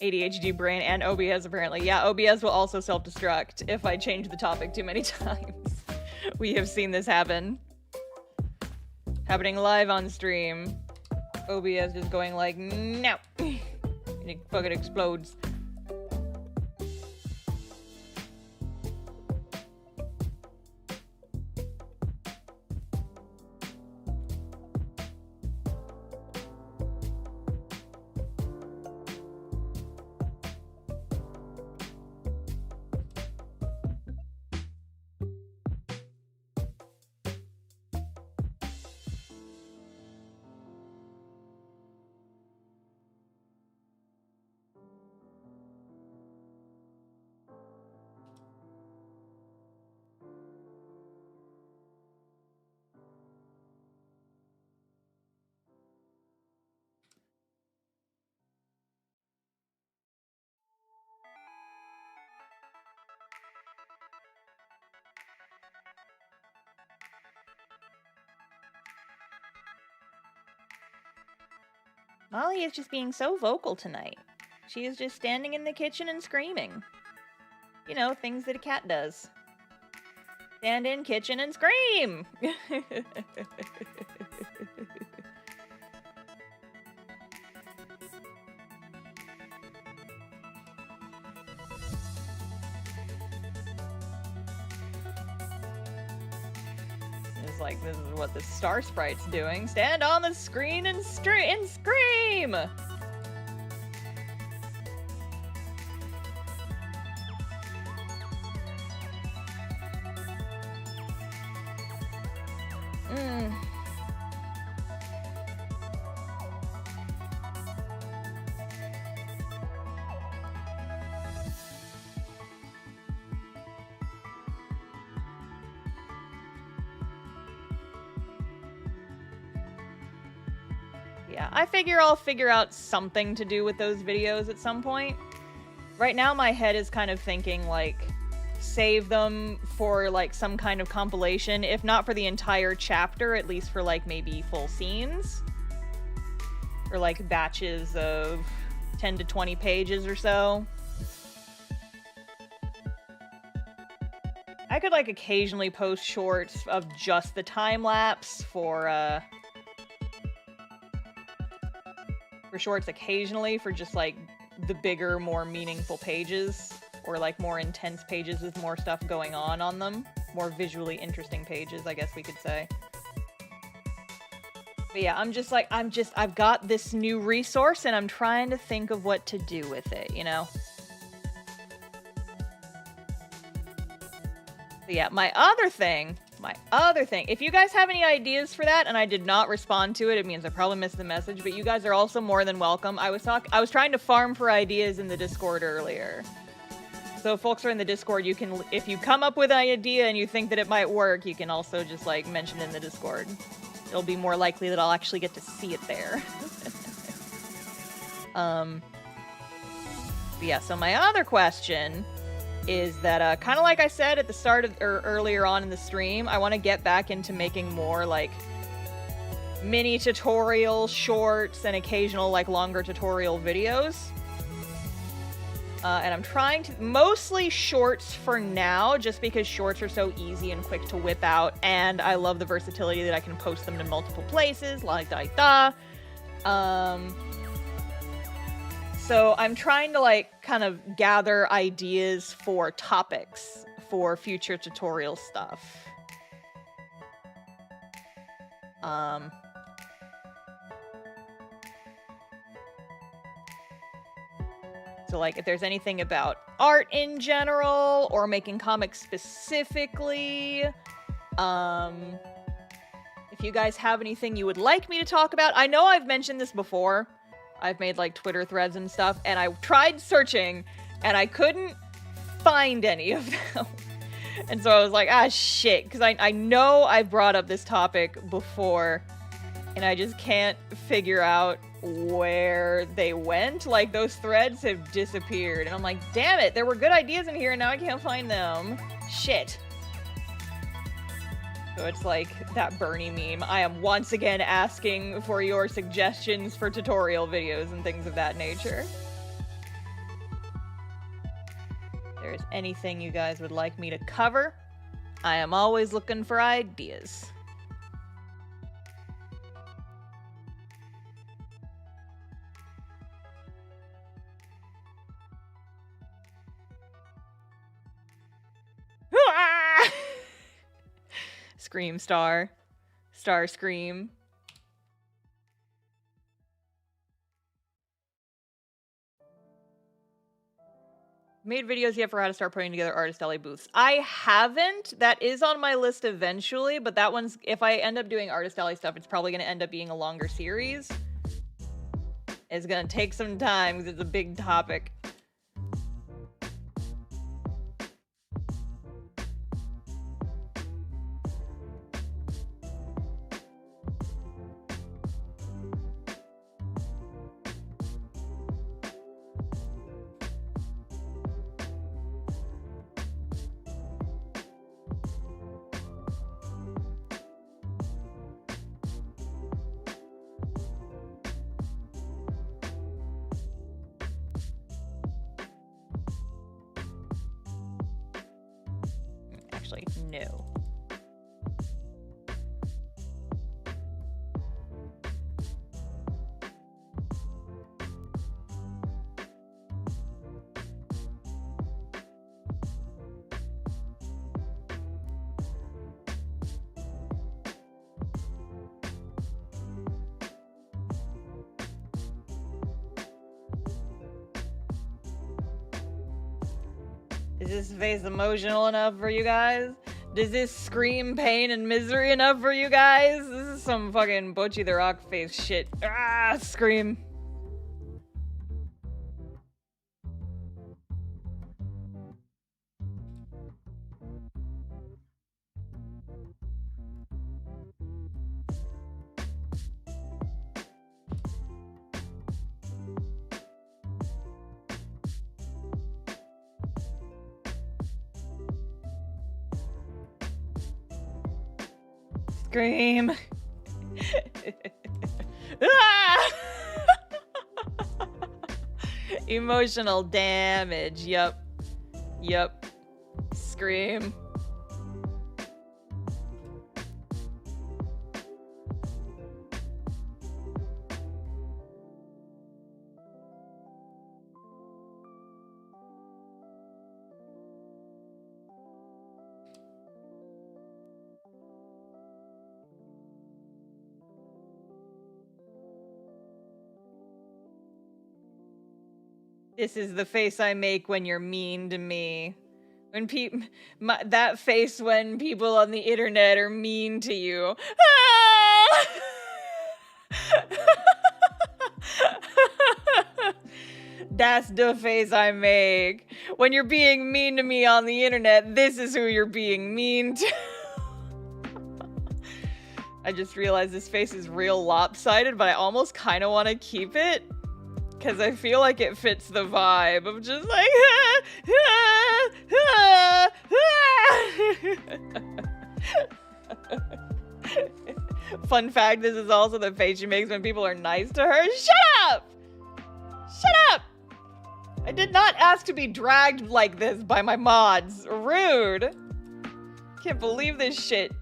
ADHD brain and OBS apparently. Yeah, OBS will also self-destruct if I change the topic too many times. We have seen this happen. Happening live on stream. OBS just going like, no. And it fucking explodes. Molly is just being so vocal tonight. She is just standing in the kitchen and screaming. You know, things that a cat does. Stand in kitchen and scream! like, this is what the Star Sprite's doing. Stand on the screen and scream! Yeah, I figure I'll figure out something to do with those videos at some point. Right now my head is kind of thinking, like, save them for, like, some kind of compilation, if not for the entire chapter, at least for, like, maybe full scenes. Or, like, batches of 10 to 20 pages or so. I could, like, occasionally post shorts of just the time-lapse for shorts occasionally, for just, like, the bigger, more meaningful pages, or, like, more intense pages with more stuff going on them. More visually interesting pages, I guess we could say. But yeah, I'm just like, I've got this new resource, and I'm trying to think of what to do with it, you know? But yeah, my other thing, if you guys have any ideas for that, and I did not respond to it, it means I probably missed the message, but you guys are also more than welcome. I was trying to farm for ideas in the Discord earlier. So if folks are in the Discord, you can, if you come up with an idea and you think that it might work, you can also just, like, mention it in the Discord. It'll be more likely that I'll actually get to see it there. But yeah, so my other question is that, kind of like I said at the start of, or earlier on in the stream, I want to get back into making more, like, mini tutorial shorts and occasional, like, longer tutorial videos. And I'm trying to, mostly shorts for now, just because shorts are so easy and quick to whip out, and I love the versatility that I can post them to multiple places, like da. So I'm trying to, like, kind of gather ideas for topics for future tutorial stuff. So, like, if there's anything about art in general, or making comics specifically, if you guys have anything you would like me to talk about, I know I've mentioned this before. I've made, like, Twitter threads and stuff, and I tried searching, and I couldn't find any of them. And so I was like, ah, shit, because I know I've brought up this topic before, and I just can't figure out where they went. Like, those threads have disappeared, and I'm like, damn it, there were good ideas in here, and now I can't find them. Shit. So it's like that Bernie meme. I am once again asking for your suggestions for tutorial videos and things of that nature. If there's anything you guys would like me to cover, I am always looking for ideas. Scream star. Star scream. Made videos yet for how to start putting together artist alley booths. I haven't. That is on my list eventually, but that one's, if I end up doing artist alley stuff, it's probably going to end up being a longer series. It's going to take some time because it's a big topic. No. Is this face emotional enough for you guys? Does this scream pain and misery enough for you guys? This is some fucking Butchie the Rock face shit. Ah, scream. Scream. Ah! Emotional damage. Yup. Yup. Scream. This is the face I make when you're mean to me. When that face when people on the internet are mean to you. Ah! That's the face I make. When you're being mean to me on the internet, this is who you're being mean to. I just realized this face is real lopsided, but I almost kind of want to keep it. Because I feel like it fits the vibe of just like, Fun fact, this is also the face she makes when people are nice to her. Shut up! Shut up! I did not ask to be dragged like this by my mods. Rude. Can't believe this shit.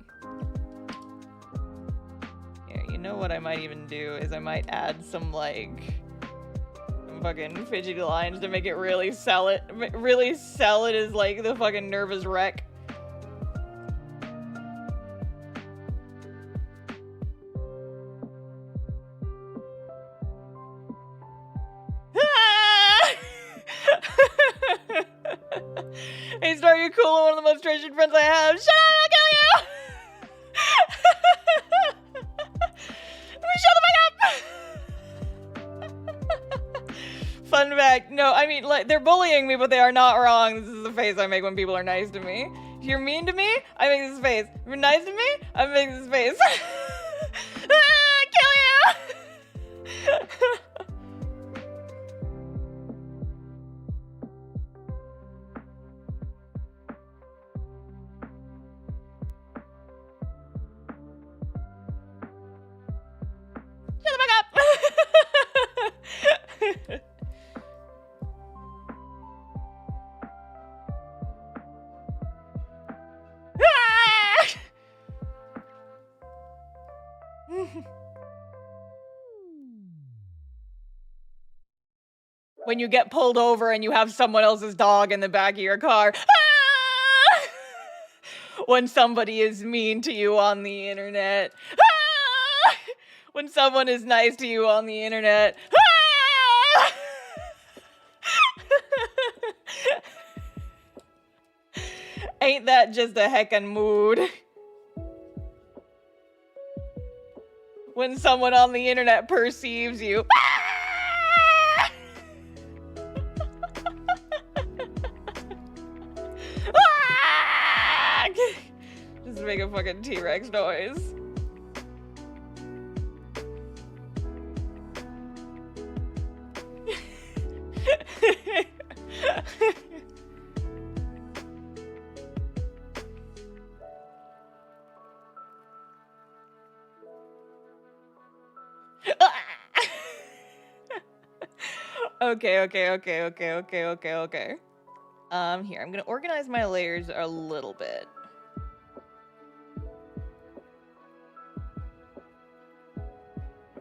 Here, you know what I might even do is I might add some like fucking fidgety lines to make it really sell it as like the fucking nervous wreck. Hey Star, you're cool, one of the most treasured friends I have. Shut up, I'll kill you! Shut the fuck up! Fun fact, no, I mean, like, they're bullying me, but they are not wrong. This is the face I make when people are nice to me. If you're mean to me, I make this face. If you're nice to me, I make this face. Kill you! Shut the fuck up! When you get pulled over and you have someone else's dog in the back of your car. Ah! When somebody is mean to you on the internet. Ah! When someone is nice to you on the internet. Ah! Ain't that just a heckin' mood? When someone on the internet perceives you. Ah! Ah! Just make a fucking T-Rex noise. Okay. Here, I'm gonna organize my layers a little bit.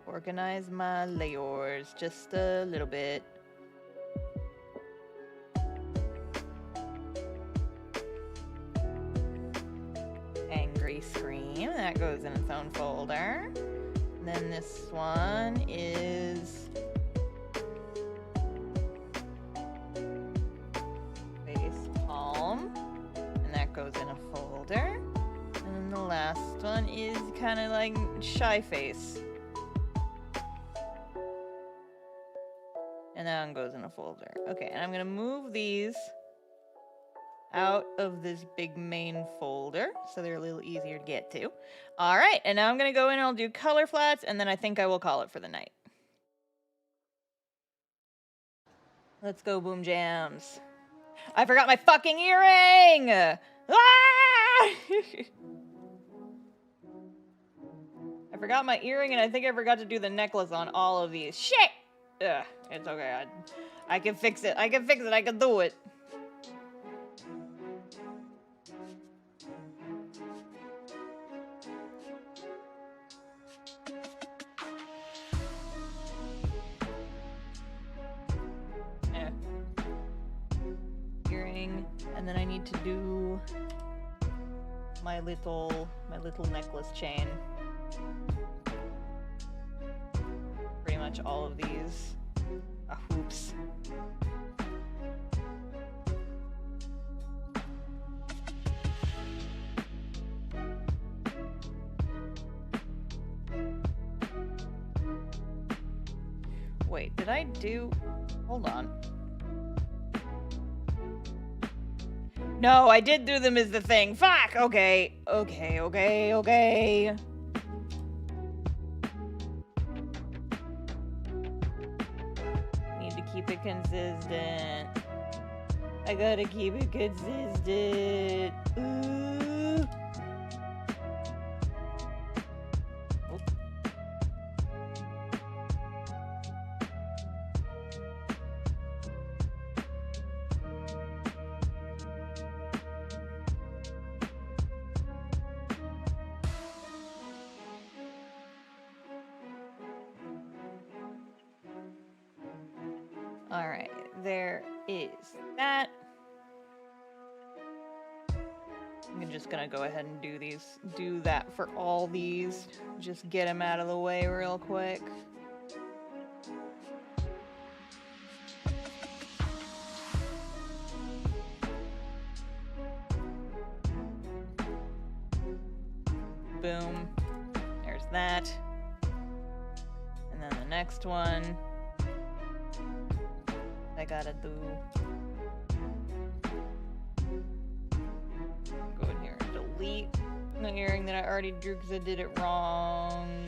Organize my layers just a little bit. Angry Scream, that goes in its own folder. And then this one is face palm. goes in a folder. And then the last one is kind of like Shy Face. And that one goes in a folder. Okay, and I'm gonna move these out of this big main folder so they're a little easier to get to. All right, and now I'm gonna go in and I'll do color flats, and then I think I will call it for the night. Let's go, Boom Jams. I forgot my fucking earring! Ah! I forgot my earring, and I think I forgot to do the necklace on all of these. Shit! Ugh, it's okay. I can fix it. I can fix it. I can do it. Earring, and then I need to do my little necklace chain. Pretty much all of these hoops. Wait, did I do... Hold on. No, I did do them as the thing. Fuck! Okay. Okay. Need to keep it consistent. I gotta keep it consistent. Ooh. Alright, there is that. I'm just gonna go ahead and do that for all these. Just get them out of the way real quick. Boom. There's that. And then the next one. I gotta do. Go in here and delete the earring that I already drew because I did it wrong.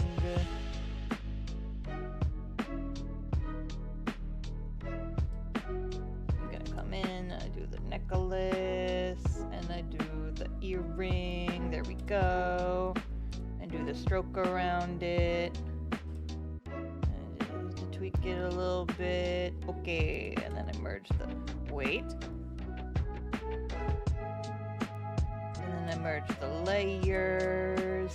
I'm gonna come in, I do the necklace, and I do the earring. There we go. And do the stroke around it. Tweak it a little bit. Okay, and then I merge the weight. And then I merge the layers.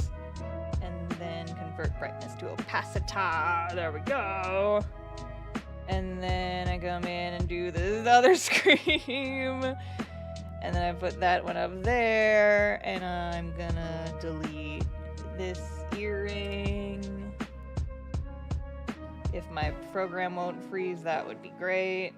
And then convert brightness to opacity. There we go. And then I come in and do this other scream. And then I put that one up there. And I'm gonna delete this earring. If my program won't freeze, that would be great.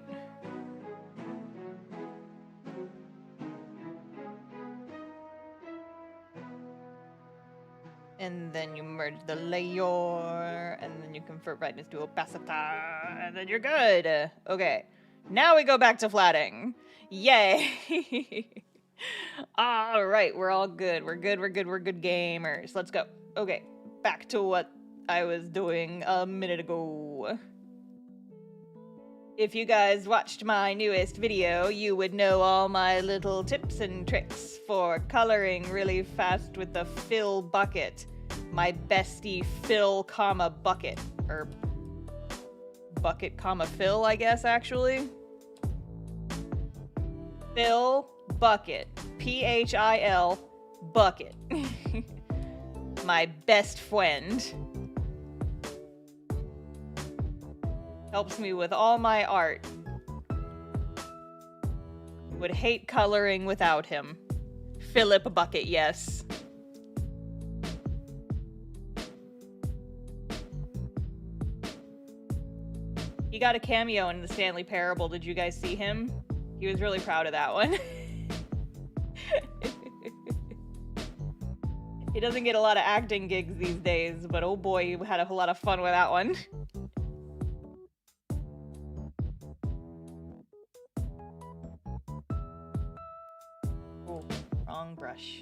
And then you merge the layer, and then you convert brightness to opacity, and then you're good. Okay, now we go back to flatting. Yay! All right, we're all good. We're good gamers. Let's go. Okay, back to what I was doing a minute ago. If you guys watched my newest video, you would know all my little tips and tricks for coloring really fast with the fill bucket. My bestie fill, bucket. Or bucket, fill, I guess, actually. Fill bucket. P-H-I-L bucket. My best friend. Helps me with all my art. Would hate coloring without him. Philip Bucket, yes. He got a cameo in the Stanley Parable. Did you guys see him? He was really proud of that one. He doesn't get a lot of acting gigs these days, but oh boy, we had a whole lot of fun with that one. Oh, wrong brush.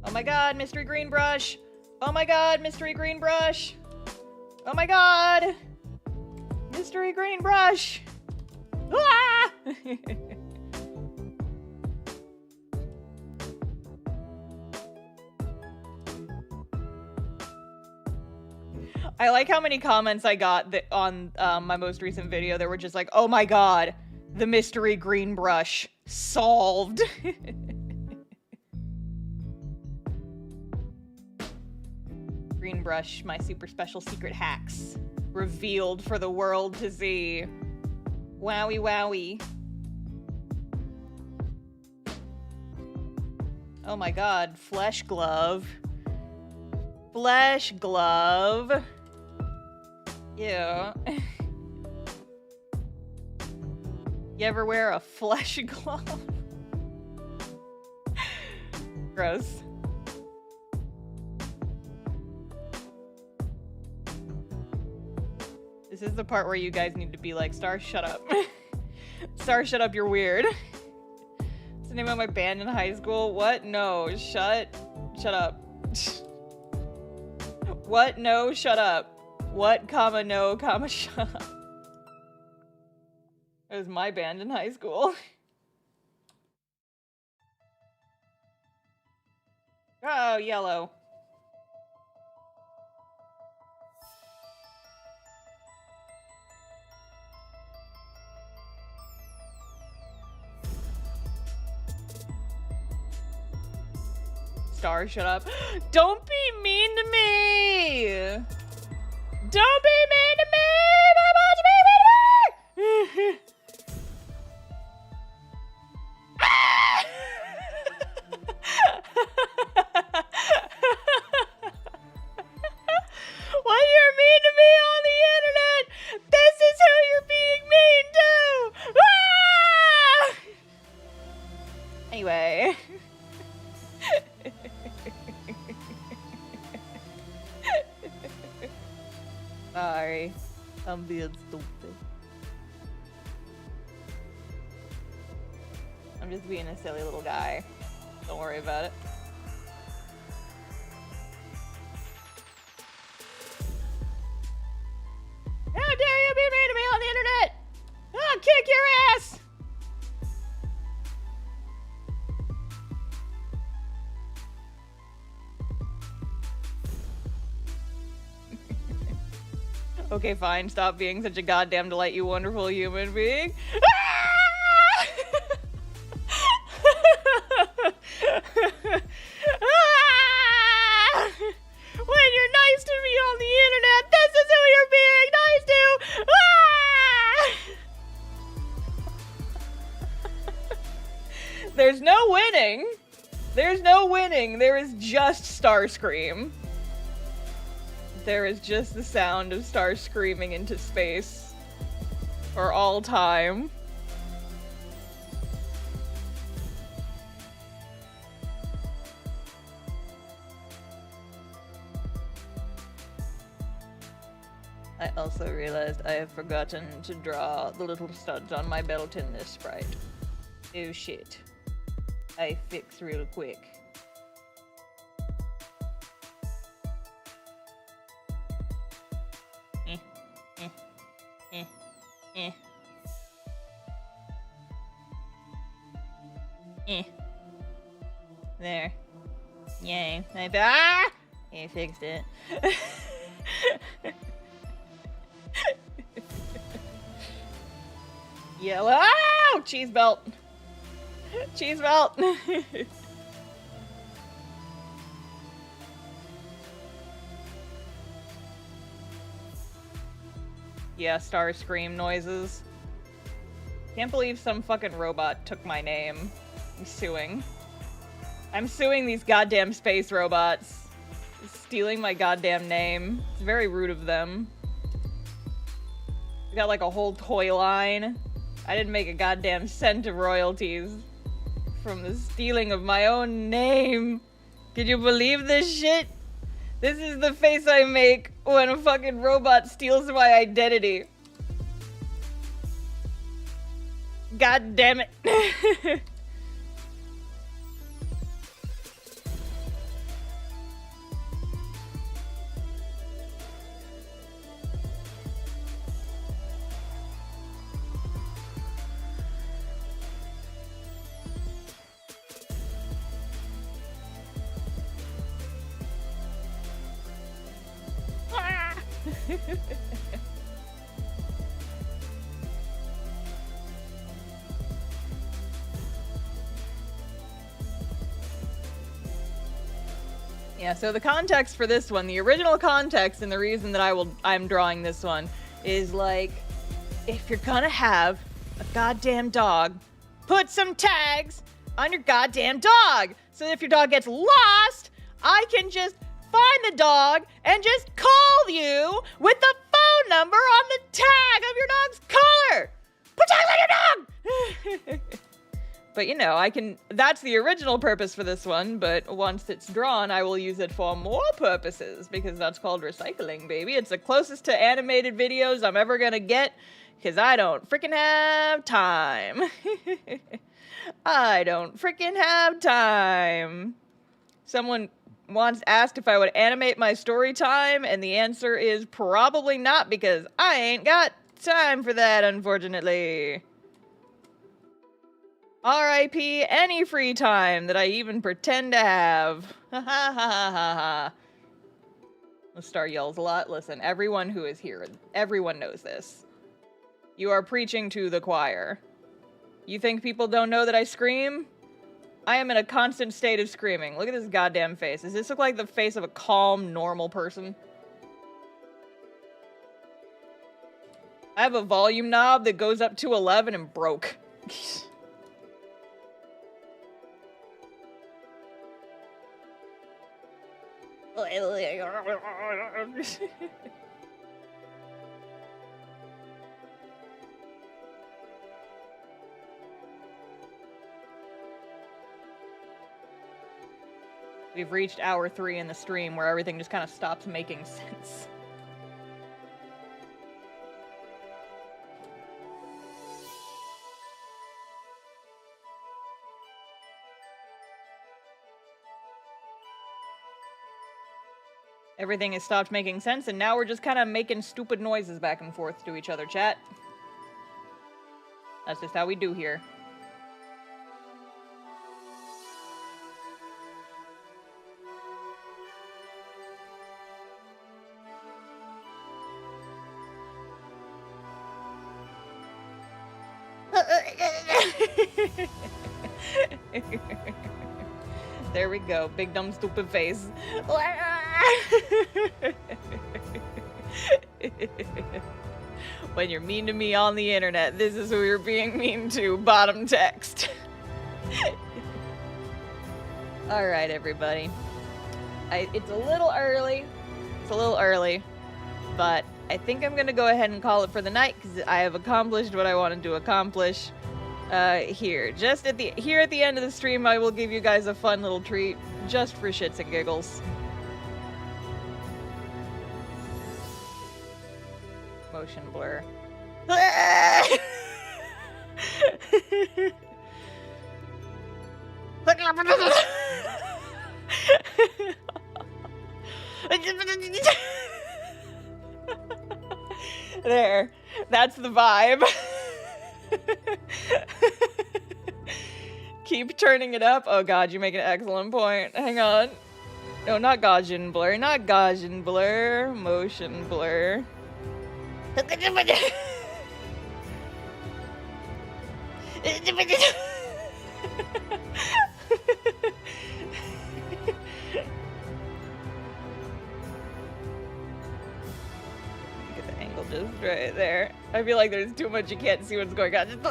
Oh my god, mystery green brush! Oh my god, mystery green brush! Oh my god! Mystery green brush! Ah! I like how many comments I got that on my most recent video that were just like, oh my god, the mystery green brush solved. Green brush, my super special secret hacks revealed for the world to see. Wowie wowie. Oh my god, flesh glove. Flesh glove. Yeah. You ever wear a flesh glove? Gross. This is the part where you guys need to be like, Star, shut up. Star, shut up, you're weird. What's the name of my band in high school? What? No, shut up. What? No, shut up. What, comma, no, comma, shut up. It was my band in high school. Oh, yellow. Star, shut up. Don't be mean to me! Don't be mean to me! Don't be mean to me! Why you're mean to me on the internet? This is who you're being mean to! Ah! Anyway. Sorry, I'm being stupid. I'm just being a silly little guy. Don't worry about it. How dare you be mean to me on the internet? I'll kick your ass! Okay, fine. Stop being such a goddamn delight, you wonderful human being. Ah! Ah! When you're nice to me on the internet, this is who you're being nice to. Ah! There's no winning. There's no winning. There is just Starscream. There is just the sound of Star screaming into space for all time. I also realized I have forgotten to draw the little studs on my belt in this sprite. Oh shit. I fix real quick. There. Yay. Ah! You fixed it. Yellow. Oh! Cheese belt. Cheese belt. Yeah, Star scream noises. Can't believe some fucking robot took my name. I'm suing. I'm suing these goddamn space robots. It's stealing my goddamn name. It's very rude of them. We got like a whole toy line. I didn't make a goddamn cent of royalties from the stealing of my own name. Could you believe this shit? This is the face I make when a fucking robot steals my identity. God damn it. Yeah, so the context for this one, the original context and the reason that I'm drawing this one is like, if you're gonna have a goddamn dog, put some tags on your goddamn dog, so that if your dog gets lost, I can just find the dog and just call you with the phone number on the tag of your dog's collar. Put tags on your dog! But you know, that's the original purpose for this one, but once it's drawn, I will use it for more purposes, because that's called recycling, baby. It's the closest to animated videos I'm ever gonna get, because I don't freaking have time. I don't freaking have time. Someone once asked if I would animate my story time, and the answer is probably not, because I ain't got time for that, unfortunately. R.I.P. any free time that I even pretend to have. Ha ha ha ha ha ha. The star yells a lot. Listen, everyone who is here, everyone knows this. You are preaching to the choir. You think people don't know that I scream? I am in a constant state of screaming. Look at this goddamn face. Does this look like the face of a calm, normal person? I have a volume knob that goes up to 11 and broke. We've reached hour 3 in the stream where everything just kind of stops making sense. Everything has stopped making sense, and now we're just kind of making stupid noises back and forth to each other, chat. That's just how we do here. There we go. Big dumb stupid face. When you're mean to me on the internet, this is who you're being mean to. Bottom text. Alright, everybody. It's a little early. But I think I'm gonna go ahead and call it for the night, because I have accomplished what I wanted to accomplish. Here at the end of the stream, I will give you guys a fun little treat, just for shits and giggles. Motion blur. There. That's the vibe. Keep turning it up. Oh god, you make an excellent point. Hang on. No, not Gaussian blur. Not Gaussian blur. Motion blur. Get the angle just right there. I feel like there's too much, you can't see what's going on. Just,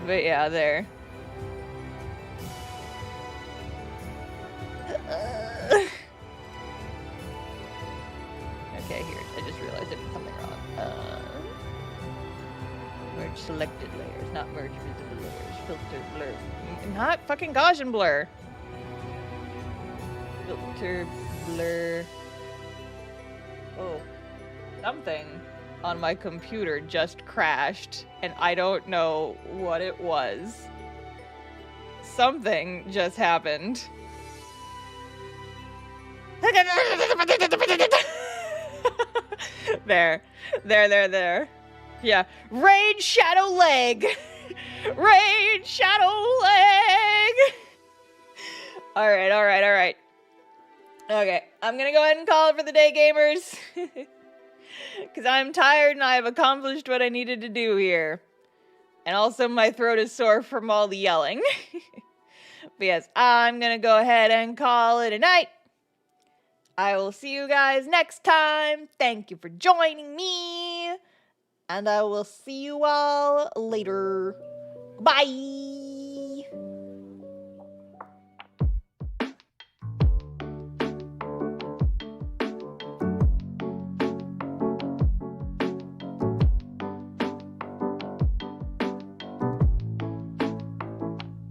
But yeah, there. Okay, here. I just realized I did something wrong. Merge selected layers, not merge visible layers. Filter blur. Not fucking Gaussian blur. Filter blur. Oh. Something on my computer just crashed, and I don't know what it was. Something just happened. There. Yeah. Raid Shadow Leg! Raid Shadow Leg! Alright. Okay, I'm gonna go ahead and call it for the day, gamers. Because I'm tired and I have accomplished what I needed to do here. And also my throat is sore from all the yelling. But yes, I'm gonna go ahead and call it a night. I will see you guys next time. Thank you for joining me. And I will see you all later. Bye!